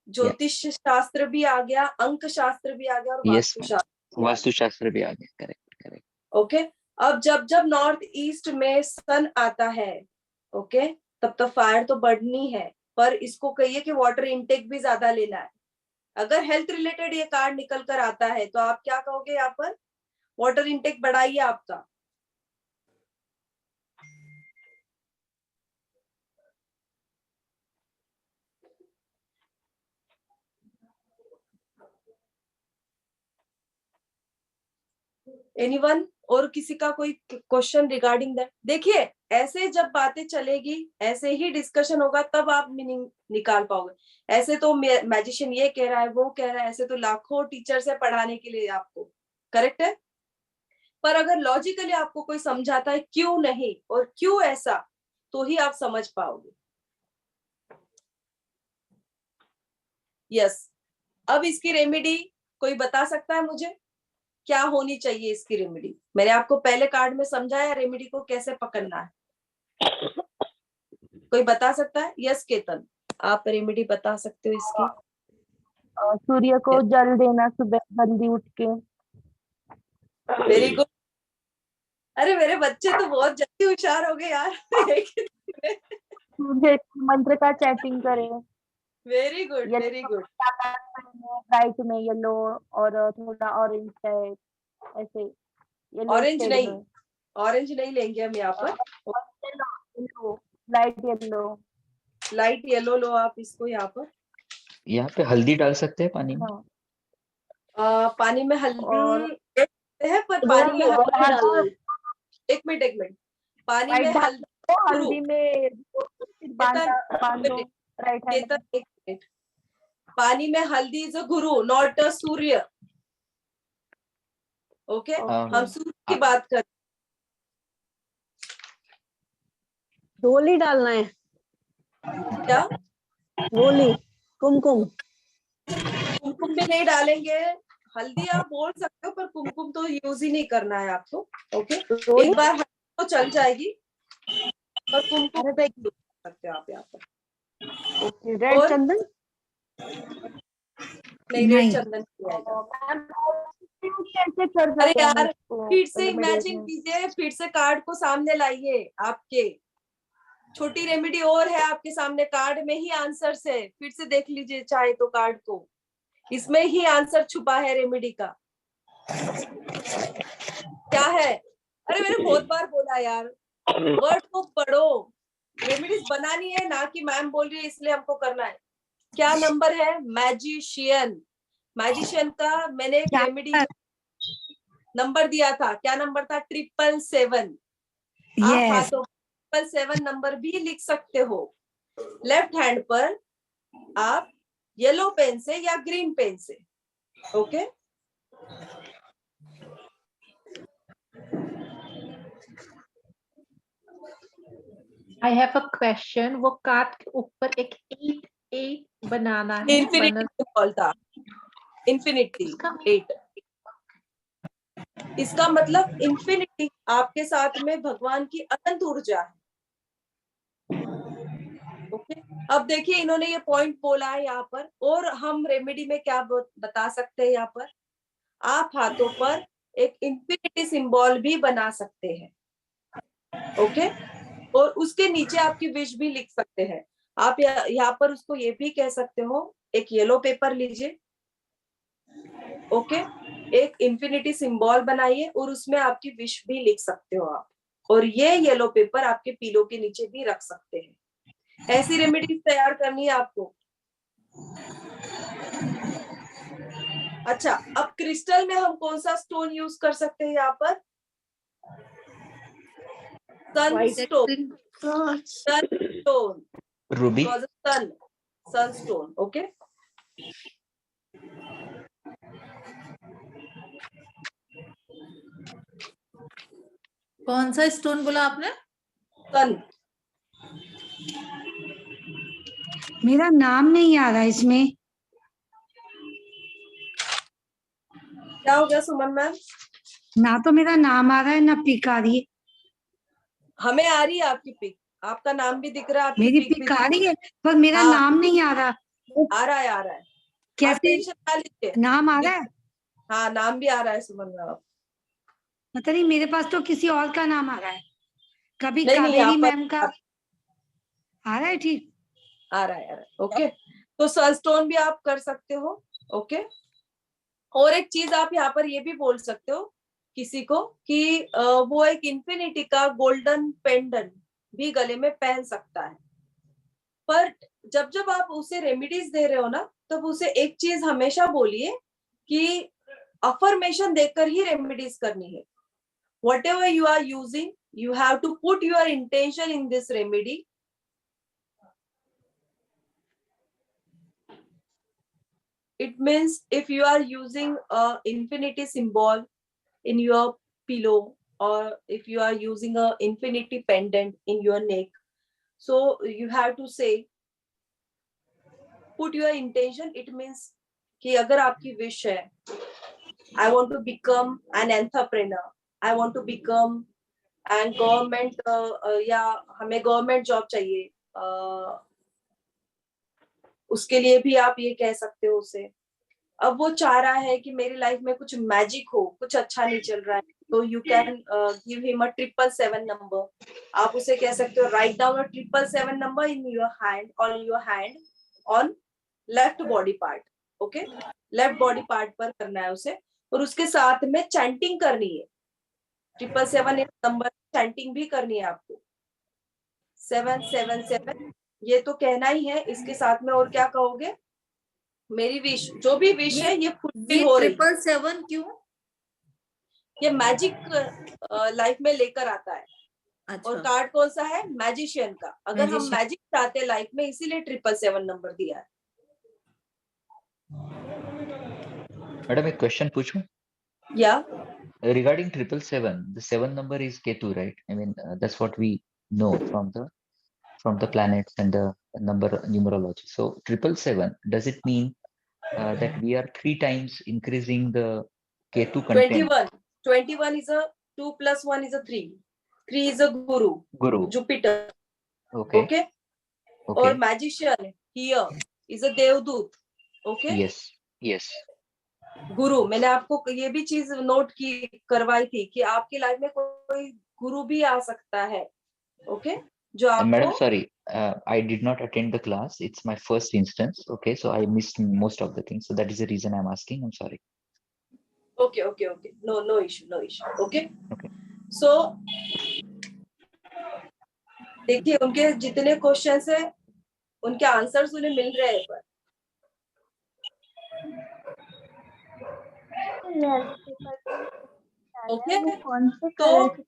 ज्योतिष शास्त्र भी आ गया, अंक शास्त्र भी आ गया और यस वास्तुशास्त्र। वास्तुशास्त्र भी आ गया, करेक्ट करेक्ट। ओके, अब जब जब नॉर्थ ईस्ट में सन आता है, ओके, तब तब फायर तो बढ़नी है, पर इसको कहिए कि वाटर इनटेक भी ज्यादा लेना है। अगर हेल्थ रिलेटेड ये कार्ड निकल कर आता है तो आप क्या कहोगे यहाँ पर? वाटर इनटेक बढ़ाइए आपका। एनीवन और किसी का कोई क्वेश्चन रिगार्डिंग दैट? देखिए, ऐसे जब बातें चलेगी, ऐसे ही डिस्कशन होगा, तब आप मीनिंग निकाल पाओगे। ऐसे तो मैजिशियन ये कह रहा है, वो कह रहा है, ऐसे तो लाखों टीचर्स है पढ़ाने के लिए आपको, करेक्ट है। पर अगर लॉजिकली आपको कोई समझाता है क्यों नहीं और क्यों ऐसा, तो ही आप समझ पाओगे। यस, अब इसकी रेमेडी कोई बता सकता है मुझे, क्या होनी चाहिए इसकी रेमेडी? मैंने आपको पहले कार्ड में समझाया रेमेडी को कैसे पकड़ना है। कोई बता सकता है? यस केतन, आप रेमेडी बता सकते हो इसकी। सूर्य को जल देना सुबह जल्दी उठ के। Very good. अरे मेरे बच्चे तो बहुत जल्दी होशियार हो गए यार। सूर्य मंत्र का चैटिंग करें। Very good very good. Right में येलो और थोड़ा ऑरेंज टाइप, ऐसे येलो ऑरेंज नहीं, ऑरेंज नहीं लेंगे हम यहाँ पर। लाइट येलो, लाइट येलो लो आप इसको यहाँ पर। यहाँ पे हल्दी डाल सकते हैं पानी में? पानी में हल्दी है, पर पानी में एक मिनट पानी में हल्दी में पानी में हल्दी is a Guru, not a Surya. Okay, हम सूर्य की बात कर। डोली डालना है क्या? डोली, कुमकुम। कुमकुम भी नहीं डालेंगे, हल्दी आप बोल सकते हो, पर कुमकुम तो यूज ही नहीं करना है आपको। ओके, एक बार तो चल जाएगी, पर कुमकुम नहीं यूज कर सकते हो आप यहाँ पर। ओके, रेड चंदन नहीं, रेड चंदन नहीं आएगा। अरे यार, फिर से इमेजिन कीजिए, फिर से कार्ड को सामने लाइए। आपके छोटी रेमेडी और है आपके सामने, कार्ड में ही आंसर है। फिर से देख लीजिए चाहे तो कार्ड को, इसमें ही आंसर छुपा है रेमेडी का। क्या है? अरे मैंने बहुत बार बोला यार, वर्ड को पढ़ो। रेमेडीज बनानी है ना कि मैम बोल रही है इसलिए हमको करना है। क्या नंबर है? मैजिशियन। मैजिशियन का मैंने एक रेमेडी नंबर दिया था, क्या नंबर था? 777। आप हाथों 777 नंबर भी लिख सकते हो। लेफ्ट हैंड पर आप येलो पेन से या ग्रीन पेन से। Okay, I have a question. वो कार्ड के ऊपर एक 8 बनाना है। इन्फिनिटी सिंबल था, इन्फिनिटी 8। इसका मतलब इन्फिनिटी आपके साथ में भगवान की अनंत ऊर्जा है। ओके, अब देखिए इन्होंने ये पॉइंट बोला है यहाँ पर, और हम रेमेडी में क्या बता सकते हैं यहाँ पर? आप हाथों पर एक इन्फिनिटी सिंबल भी बना सकते हैं। ओके, और उसके नीचे आपकी विश भी लिख सकते हैं। आप यहाँ पर उसको ये भी कह सकते हो, एक येलो पेपर लीजिए, ओके, एक इन्फिनिटी सिंबल बनाइए और उसमें आपकी विश भी लिख सकते हो आप, और ये येलो पेपर आपके पीलो के नीचे भी रख सकते हैं। ऐसी रेमेडीज तैयार करनी है आपको। अच्छा, अब क्रिस्टल में हम कौन सा स्टोन यूज कर सकते हैं यहाँ पर? Sunstone, Sunstone, Ruby, Sunstone. Okay, कौन सा स्टोन बोला आपने? सन। मेरा नाम नहीं आ रहा इसमें। क्या हो गया सुमन मैम? ना तो मेरा नाम आ रहा है, ना पिक आ रही है। हमें आ रही है आपकी पिक, आपका नाम भी दिख रहा है, मेरी पिक आ रही है, पर मेरा नाम नहीं आ रहा। आ रहा है, आ रहा है। आप कैसे टेंशन ना लीजिए। नाम आ रहा है? हाँ, नाम भी आ रहा है सुमन मैम। पता नहीं, मेरे पास तो किसी और का नाम आ रहा है। कभी नहीं, यहाँ कावेरी पर मैम का आ रहा है। ठीक, आ रहा है, आ रहा है। ओके, तो सनस्टोन भी आप कर सकते हो। ओके, और एक चीज आप यहाँ पर ये भी बोल सकते हो किसी को कि वो एक इन्फिनिटी का गोल्डन पेंडेंट भी गले में पहन सकता है। पर जब जब आप उसे रेमेडीज दे रहे हो ना, तब उसे एक चीज हमेशा बोलिए कि अफर्मेशन देकर ही रेमेडीज करनी है। Whatever you are using, you have to put your intention in this remedy. It means if you are using a infinity symbol in your pillow, or if you are using a infinity pendant in your neck, so you have to say, put your intention. It means कि अगर आपकी wish है, I want to become an entrepreneur, I want to become and government या हमें government job चाहिए, उसके लिए भी आप ये कह सकते हो उसे। अब वो चाह रहा है कि मेरी लाइफ में कुछ मैजिक हो, कुछ अच्छा नहीं चल रहा है, तो you can give him a 777 number. आप उसे कह सकते हो, write down a 777 number in your hand, on left body part. Okay, left body part पर करना है उसे, और उसके साथ में चैंटिंग करनी है। 777 नंबर चैंटिंग भी करनी है आपको। 777 ये तो कहना ही है। इसके साथ में और क्या कहोगे? मेरी विश, जो भी विश है ये फुलफिल हो रही है। 777 क्यों? ये मैजिक लाइफ में लेकर आता है। अच्छा। और कार्ड कौन सा है? मैजिशियन का। अगर हम मैजिक चाहते हैं लाइफ में, इसीलिए 777 नंबर दिया है। मैडम एक क्वेश्चन पूछूं? या Regarding 777, the 7 number is Ketu, right? I mean, that's what we know from the planets and the number numerology. So 777, does it mean that we are 3 times increasing the Ketu content? 21 is a 2 plus 1 is a 3. 3 is a Guru. Jupiter. Okay. Okay. और magician here is a Devdut. Okay. Yes. गुरु, मैंने आपको ये भी चीज note की करवाई थी कि आपकी लाइफ में कोई गुरु भी आ सकता है। ओके, जो आपको Madam, sorry, I did not attend the class. It's my first instance. Okay, so I missed most of the things. So that is the reason I'm asking. I'm sorry. Okay. No issue. Okay. So देखिए, उनके जितने questions है उनके answers उन्हें मिल रहे हैं। पर okay, तो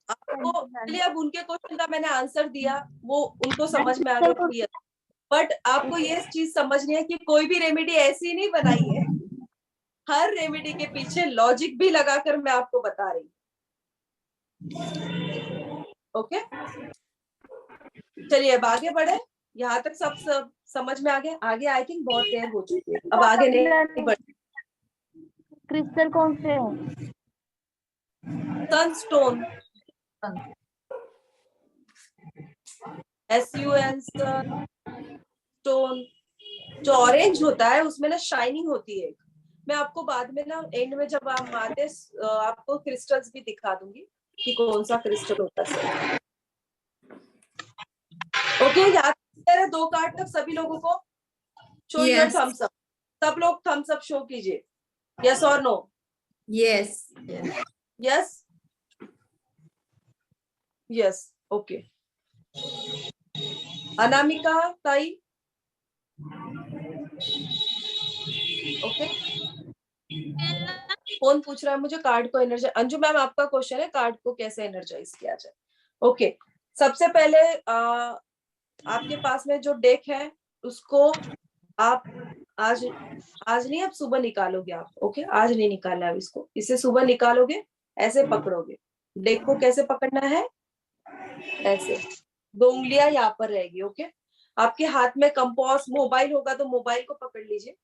आपको चलिए, अब उनके क्वेश्चन का मैंने आंसर दिया, वो उनको समझ में आ गया क्लियर। बट आपको ये चीज समझनी है कि कोई भी रेमेडी ऐसी नहीं बनाई है। हर रेमेडी के पीछे लॉजिक भी लगाकर मैं आपको बता रही हूँ। ओके, चलिए अब आगे बढ़े। यहाँ तक सब समझ में आ गया? आगे आई थिंक बहुत देर हो चुकी है, अब आगे नहीं बढ़े। क्रिस्टल कौन से हैं? सनस्टोन, SUN स्टोन, जो ऑरेंज होता है उसमें ना शाइनिंग होती है। मैं आपको बाद में ना एंड में जब आप आते आपको क्रिस्टल्स भी दिखा दूंगी कि कौन सा क्रिस्टल होता है। ओके, याद है 2 कार्ड तक सभी लोगों को? Show your thumbs up. सब लोग थम्स अप शो कीजिए। यस और नो? यस। ओके, अनामिका ताई? ओके, कौन पूछ रहा है मुझे कार्ड को एनर्जाइज? अंजू मैम, आपका क्वेश्चन है कार्ड को कैसे एनर्जाइज किया जाए। ओके, सबसे पहले आपके पास में जो डेक है उसको आप आज नहीं, अब सुबह निकालोगे आप। ओके, आज नहीं निकालना है इसको, इसे सुबह निकालोगे, ऐसे पकड़ोगे। डेक को कैसे पकड़ना है? ऐसे 2 उंगलियां यहाँ पर रहेगी। ओके, आपके हाथ में कंपास, मोबाइल होगा तो मोबाइल को पकड़ लीजिए,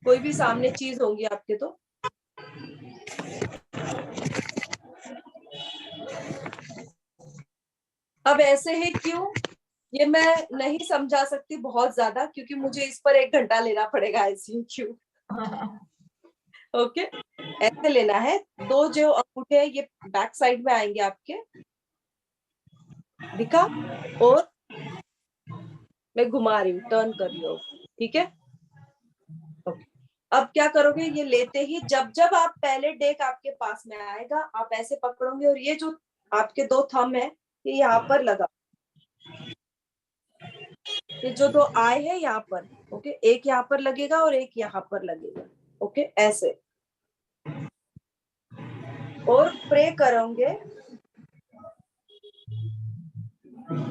कोई भी सामने चीज होंगी आपके। तो अब ऐसे ही क्यों? ये मैं नहीं समझा सकती बहुत ज्यादा, क्योंकि मुझे इस पर 1 घंटा लेना पड़ेगा ICQ। ओके, ऐसे लेना है। 2 जो अंगूठे ये बैक साइड में आएंगे आपके, दिखा, और मैं घुमा रही हूँ, टर्न कर रही हूँ, ठीक है। ओके, अब क्या करोगे, ये लेते ही जब जब आप पहले डेक आपके पास में आएगा, आप ऐसे पकड़ोगे और ये जो आपके 2 थंब है ये यहाँ पर लगा, ये जो 2 आए हैं यहाँ पर, ओके, एक यहाँ पर लगेगा और एक यहाँ पर लगेगा, ओके, ऐसे। और प्रे करोगे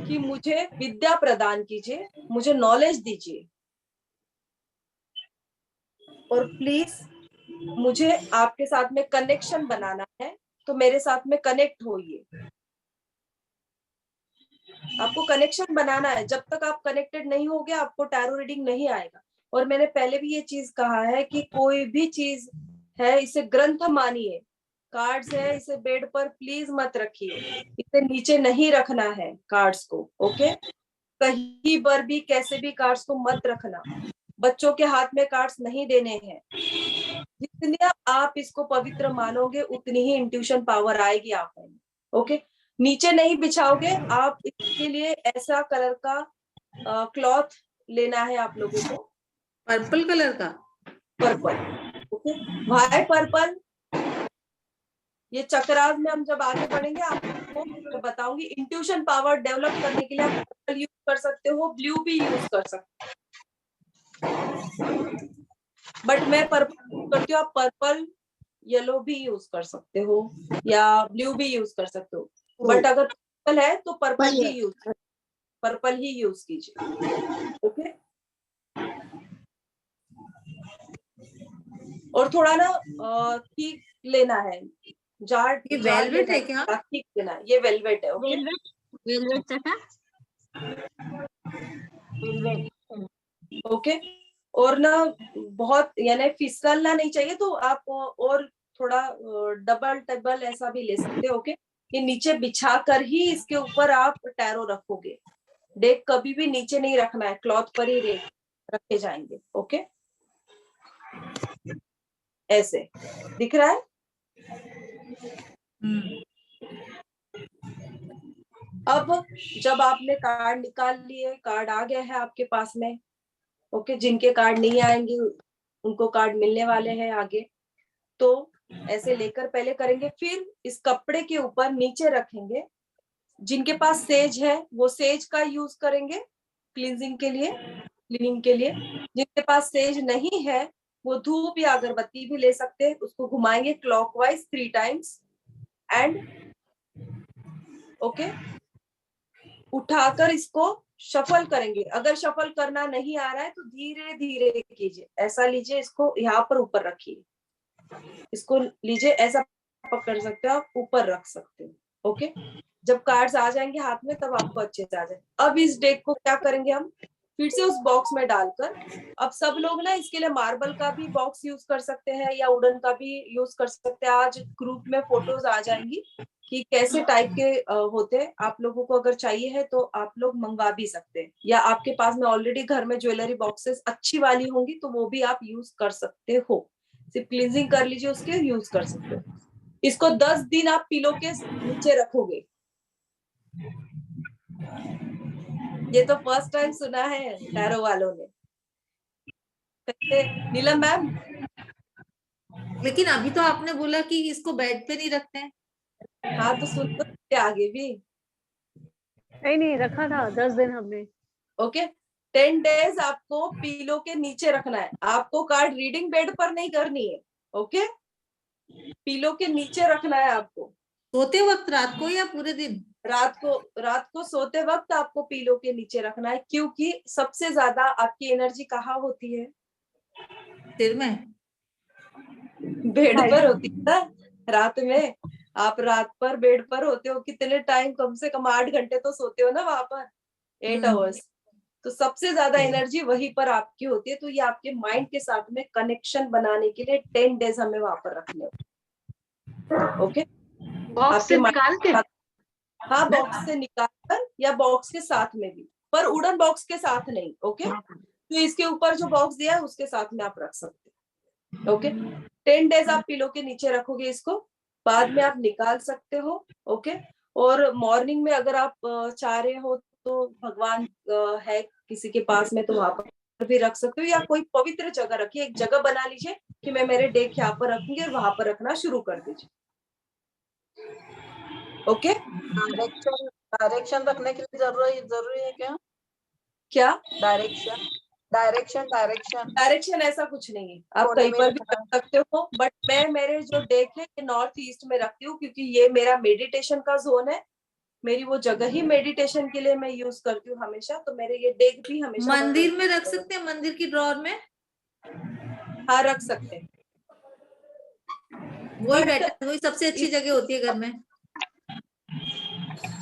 कि मुझे विद्या प्रदान कीजिए, मुझे नॉलेज दीजिए, और प्लीज मुझे आपके साथ में कनेक्शन बनाना है, तो मेरे साथ में कनेक्ट होइए। आपको कनेक्शन बनाना है, जब तक आप कनेक्टेड नहीं होगे आपको टैरो रीडिंग नहीं आएगा। और मैंने पहले भी ये चीज कहा है कि कोई भी चीज है इसे ग्रंथ मानिए, कार्ड्स है इसे बेड पर प्लीज मत रखिए, इसे नीचे नहीं रखना है कार्ड्स को, ओके। कहीं पर भी कैसे भी कार्ड्स को मत रखना, बच्चों के हाथ में कार्ड्स नहीं देने हैं। जितनी आप इसको पवित्र मानोगे उतनी ही इंट्यूशन पावर आएगी आप में, ओके। नीचे नहीं बिछाओगे आप, इसके लिए ऐसा कलर का क्लॉथ लेना है आप लोगों को, पर्पल कलर का, पर्पल, ओके, वाइट पर्पल। ये चक्रास में हम जब आगे बढ़ेंगे आपको मैं बताऊंगी। इंट्यूशन पावर डेवलप करने के लिए आप पर्पल यूज कर सकते हो, ब्लू भी यूज कर सकते हो, बट मैं पर्पल करती हूँ, आप पर्पल येलो भी यूज कर सकते हो या ब्लू भी यूज कर सकते हो, बट अगर पर्पल है तो पर्पल ही यूज कीजिए, ओके। और थोड़ा ना ठीक लेना है, जार ये वेलवेट है क्या? ठीक लेना है, ये वेलवेट है, ओके। वेलवेट ओके, और ना बहुत यानी फिसलना नहीं चाहिए, तो आप और थोड़ा डबल टेबल ऐसा भी ले सकते हो, ओके। ये नीचे बिछा कर ही इसके ऊपर आप टैरो रखोगे, डेक कभी भी नीचे नहीं रखना है, क्लॉथ पर ही रखे जाएंगे, ओके। ऐसे दिख रहा है? अब जब आपने कार्ड निकाल लिए, कार्ड आ गया है आपके पास में, ओके। जिनके कार्ड नहीं आएंगे उनको कार्ड मिलने वाले हैं आगे, तो ऐसे लेकर पहले करेंगे, फिर इस कपड़े के ऊपर नीचे रखेंगे। जिनके पास सेज है वो सेज का यूज करेंगे क्लींजिंग के लिए, क्लीनिंग के लिए। जिनके पास सेज नहीं है वो धूप या अगरबत्ती भी ले सकते हैं, उसको घुमाएंगे क्लॉकवाइज 3 टाइम्स एंड ओके, उठाकर इसको शफल करेंगे। अगर शफल करना नहीं आ रहा है तो धीरे धीरे कीजिए, ऐसा लीजिए, इसको यहाँ पर ऊपर रखिए, इसको लीजिए, ऐसा पकड़ सकते हो आप, ऊपर रख सकते हो, ओके। जब कार्ड्स आ जाएंगे हाथ में तब आपको अच्छे से आ जाए। अब इस डेक को क्या करेंगे हम, फिर से उस बॉक्स में डालकर, अब सब लोग ना इसके लिए मार्बल का भी बॉक्स यूज कर सकते हैं या वुडन का भी यूज कर सकते हैं। आज ग्रुप में फोटोज आ जाएंगी कि कैसे टाइप के होते हैं, आप लोगों को अगर चाहिए है तो आप लोग मंगवा भी सकते हैं, या आपके पास में ऑलरेडी घर में ज्वेलरी बॉक्सेस अच्छी वाली होंगी तो वो भी आप यूज कर सकते हो। सिर्फ क्लींजिंग कर लीजिए, उसके यूज कर सकते हो। इसको 10 दिन आप पिलो के नीचे रखोगे। ये तो फर्स्ट टाइम सुना है टैरो वालों ने। नीलम मैम, लेकिन अभी तो आपने बोला कि इसको बेड पे नहीं रखते हैं। हाँ तो सुन तो आगे भी नहीं रखा था 10 दिन हमने। ओके, 10 डेज आपको पिलो के नीचे रखना है। आपको कार्ड रीडिंग बेड पर नहीं करनी है, ओके। पिलो के नीचे रखना है आपको, सोते वक्त, रात को या पूरे दिन? रात को सोते वक्त आपको पिलो के नीचे रखना है, क्योंकि सबसे ज्यादा आपकी एनर्जी कहाँ होती है? सिर में, बेड पर होती है ना। रात में आप रात पर बेड पर होते हो, कितने टाइम, कम से कम 8 घंटे तो सोते हो ना वहां पर, 8 आवर्स। तो सबसे ज्यादा एनर्जी वहीं पर आपकी होती है। तो ये आपके माइंड के साथ में कनेक्शन बनाने के लिए 10 डेज हमें वहां पर रखने होते, ओके। बॉक्स से निकाल के? हाँ, बॉक्स से निकाल कर या बॉक्स के साथ में भी, पर वुडन बॉक्स के साथ नहीं। ओके, तो इसके ऊपर जो बॉक्स दिया है उसके साथ में आप रख सकते हैं। ओके, 10 डेज आप पिलो के नीचे रखोगे इसको, बाद में आप निकाल सकते हो। ओके, और मॉर्निंग में अगर आप चाह रहे हो तो भगवान है किसी के पास में तो वहां पर भी रख सकते हो, या कोई पवित्र जगह रखिए, एक जगह बना लीजिए कि मैं मेरे डेक यहाँ पर रखूंगी और वहां पर रखना शुरू कर दीजिए। ओके, डायरेक्शन रखने के लिए जरूरी है क्या? क्या डायरेक्शन डायरेक्शन ऐसा कुछ नहीं है, आप कोने कहीं में पर भी रखना रख सकते हो, बट मैं मेरे जो डेक है ये नॉर्थ ईस्ट में रखती हूँ क्योंकि ये मेरा मेडिटेशन का जोन है, मेरी वो जगह ही मेडिटेशन के लिए मैं यूज करती हूँ हमेशा, तो मेरे ये डेक भी हमेशा मंदिर में रख सकते हैं, मंदिर की ड्रॉर में? हाँ, रख सकते हैं। वही बेटर, वही सबसे अच्छी जगह होती है घर में।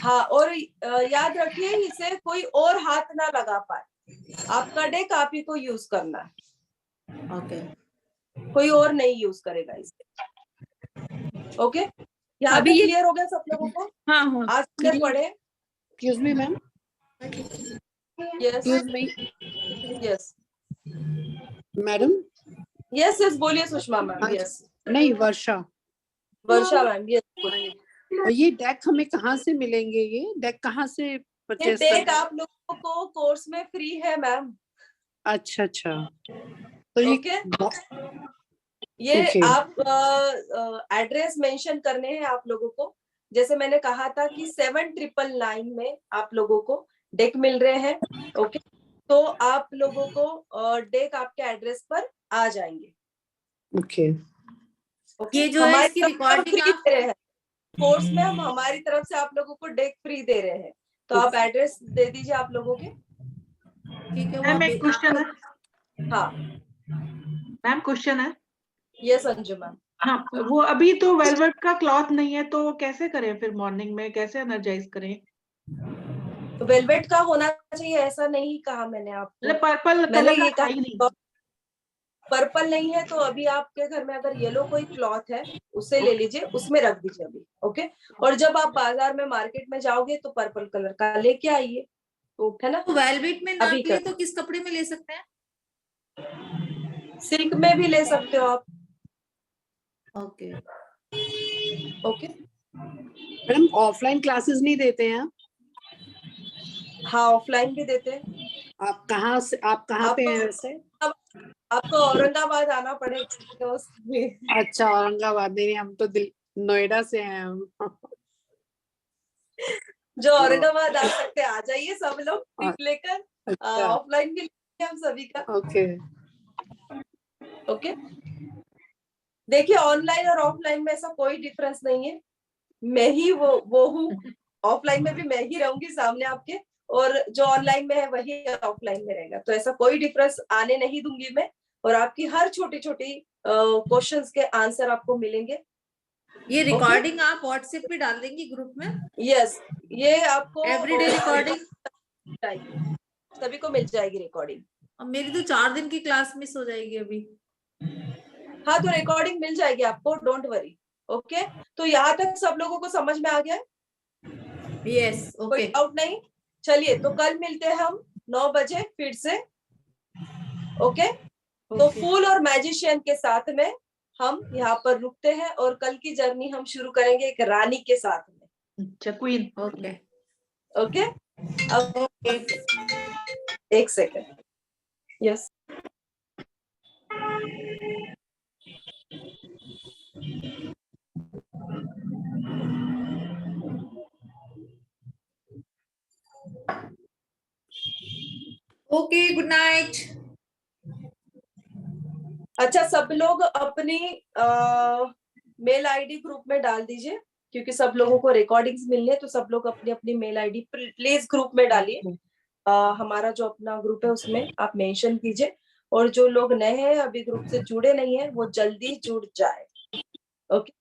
हाँ, और याद रखिए इसे कोई और हाथ ना लगा पाए, आपका डेक आप ही को यूज करना है। ओके, कोई और नहीं यूज करेगा इसे। ओके, यहाँ अभी तक ये क्लियर हो गया सब लोगों को? हाँ हाँ आज क्लियर पढ़े? Excuse me ma'am, yes excuse me yes madam. Yes yes, बोलिए सुषमा मैम। यस, नहीं, वर्षा। वर्षा मैम। यस, बोलिए। और ये डेक हमें कहाँ से मिलेंगे? ये डेक कहाँ से ये परचेस डेक कर? आप लोगों को कोर्स में फ्री है मैम। अच्छा अच्छा, तो ये ओके, ये ओके आप एड्रेस मेंशन करने हैं आप लोगों को, जैसे मैंने कहा था कि 7999 में आप लोगों को डेक मिल रहे हैं। ओके, तो आप लोगों को डेक आपके एड्रेस पर आ जाएंगे। ओके ये जो है इसकी रिकॉर्डिंग फ्री आप दे रहे हैं कोर्स में, हम हमारी तरफ से आप लोगों को डेक फ्री दे रहे हैं, तो आप एड्रेस दे दीजिए आप लोगों के। ठीक है, वो मैम एक क्वेश्चन है। हाँ मैम क्वेश्चन है। Yes Anju ma'am. हाँ, वो अभी तो वेलवेट का क्लॉथ नहीं है, तो कैसे करें फिर? मॉर्निंग में कैसे एनर्जाइज करें? वेलवेट का होना चाहिए ऐसा नहीं कहा मैंने आपको, मतलब पर्पल मैंने कलर ये का कहा है ही नहीं। पर्पल नहीं है तो अभी आपके घर में अगर येलो कोई क्लॉथ है उसे ले लीजिए, उसमें रख दीजिए अभी। ओके, और जब आप बाजार में मार्केट में जाओगे तो पर्पल कलर का लेके आइए, है ना? तो वेलवेट में ना अभी ले तो किस कपड़े में ले सकते हैं? सिल्क में भी ले सकते हो आप। Okay okay, madam, offline classes नहीं देते हैं? हाँ ऑफलाइन भी देते हैं। आप कहाँ पे हैं वैसे? आपको औरंगाबाद आना पड़ेगा उसमें। अच्छा, औरंगाबाद नहीं, हम तो नोएडा से हैं हम। जो औरंगाबाद आ सकते हैं आ जाइए सब लोग टिप लेकर। अच्छा, ऑफलाइन भी लेंगे हम सभी का। ओके ओके, देखिए ऑनलाइन और ऑफलाइन में ऐसा कोई डिफरेंस नहीं है, मैं ही वो हूँ, ऑफलाइन में भी मैं ही रहूंगी सामने आपके, और जो ऑनलाइन में है वही ऑफलाइन में रहेगा, तो ऐसा कोई डिफरेंस आने नहीं दूंगी मैं, और आपकी हर छोटी छोटी क्वेश्चंस के आंसर आपको मिलेंगे। ये रिकॉर्डिंग आप व्हाट्सएप पे डाल देंगी ग्रुप में? यस, ये आपको एवरीडे रिकॉर्डिंग सभी को मिल जाएगी रिकॉर्डिंग। अब मेरी तो 4 दिन की क्लास मिस हो जाएगी अभी। हाँ, तो रिकॉर्डिंग मिल जाएगी आपको, डोंट वरी। ओके, तो यहाँ तक सब लोगों को समझ में आ गया है? Yes, okay. कोई डाउट नहीं? चलिए, तो कल मिलते हैं हम 9 बजे फिर से। ओके, तो फूल और मैजिशियन के साथ में हम यहाँ पर रुकते हैं, और कल की जर्नी हम शुरू करेंगे एक रानी के साथ में। अच्छा, क्वीन। ओके ओके, अब एक second. Yes, okay, good night. अच्छा, सब लोग अपनी मेल आईडी ग्रुप में डाल दीजिए, क्योंकि सब लोगों को रिकॉर्डिंग्स मिलनी है, तो सब लोग अपनी अपनी मेल आईडी प्लीज ग्रुप में डालिए। हमारा जो अपना ग्रुप है उसमें आप मेंशन कीजिए, और जो लोग नए हैं अभी ग्रुप से जुड़े नहीं है वो जल्दी जुड़ जाए। ओके,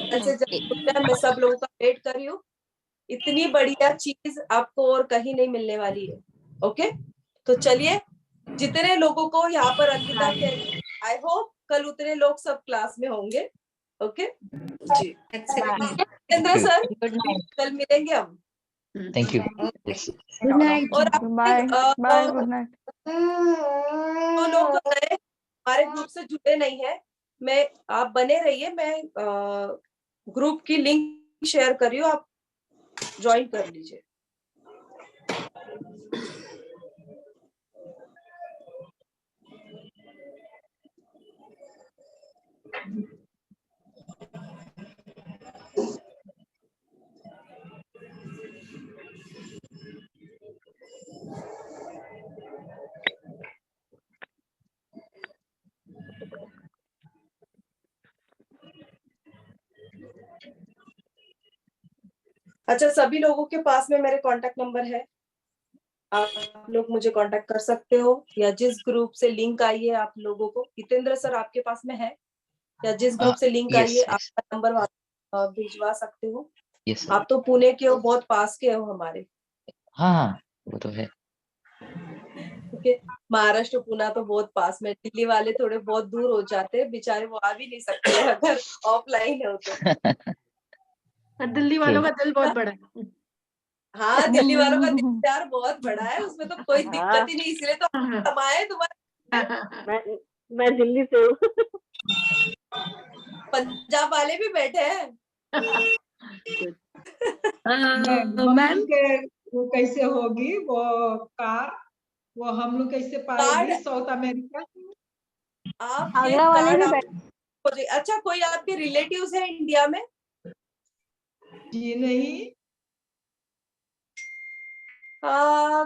मैं सब लोगों का वेट कर रही हूँ, इतनी बढ़िया चीज आपको और कहीं नहीं मिलने वाली है। ओके, तो चलिए, जितने लोगों को यहाँ पर अलविदा कह, आई होप कल उतने लोग सब क्लास में होंगे। ओके जी, सर कल मिलेंगे हम। Thank you. Good night. और आप बाय बाय, गुड नाइट। जो लोग नए हमारे ग्रुप से जुड़े नहीं है, आप बने रहिए, मैं ग्रुप की लिंक शेयर कर रही हूँ, आप ज्वाइन कर लीजिए। अच्छा, सभी लोगों के पास में मेरे कांटेक्ट नंबर है, आप लोग मुझे कांटेक्ट कर सकते हो, या जिस ग्रुप से लिंक आई है आप लोगों को, हितेंद्र सर आपके पास में है, या जिस ग्रुप से लिंक आई यस है यस आपका नंबर भिजवा सकते हो। यस। आप तो पुणे के हो, बहुत पास के हो हमारे। हाँ हाँ, वो तो है। ठीक है, महाराष्ट्र पुणे तो बहुत पास में, दिल्ली वाले थोड़े बहुत दूर हो जाते हैं बेचारे, वो आ भी नहीं सकते अगर ऑफलाइन हो तो। दिल्ली वालों का दिल बहुत बड़ा है। हाँ, दिल्ली वालों का दिल यार बहुत बड़ा है, उसमें तो कोई दिक्कत ही नहीं, इसलिए तो कमाए तुम्हारे। मैं दिल्ली से हूँ। पंजाब वाले भी बैठे हैं। मैम वो कैसे होगी वो कार, वो हम लोग कैसे पाएंगे कार्ड साउथ अमेरिका? आप ये आगरा वाले कार्ड भी आप बैठे। अच्छा, कोई आपके रिलेटिव्स है इंडिया में? जी नहीं।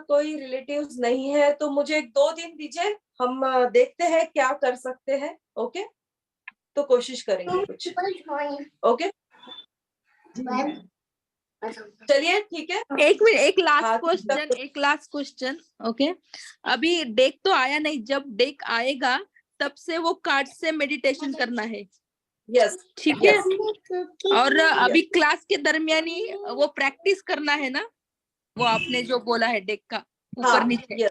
कोई रिलेटिव्स नहीं है तो मुझे 1-2 दिन दीजिए, हम देखते हैं क्या कर सकते हैं। ओके, तो कोशिश करेंगे कुछ। ओके, चलिए ठीक है। एक मिनट, एक हाँ, लास्ट क्वेश्चन, एक लास्ट क्वेश्चन। ओके, अभी डेक तो आया नहीं, जब डेक आएगा तब से वो कार्ड से मेडिटेशन करना है। यस, ठीक है। और अभी क्लास के दरमियान ही वो प्रैक्टिस करना है ना, वो आपने जो बोला है डेक का ऊपर नीचे।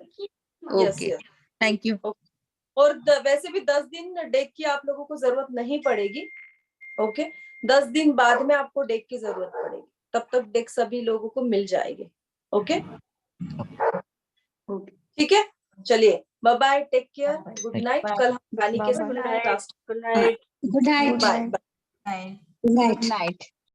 Okay, thank you. और वैसे भी 10 दिन डेक की आप लोगों को जरूरत नहीं पड़ेगी। ओके, 10 दिन बाद में आपको डेक की जरूरत पड़ेगी, तब तक डेक सभी लोगों को मिल जाएगी। ओके, ठीक है, चलिए, bye bye, take care, good night. कल हम गाने के साथ good night. Good night. Bye. Good night.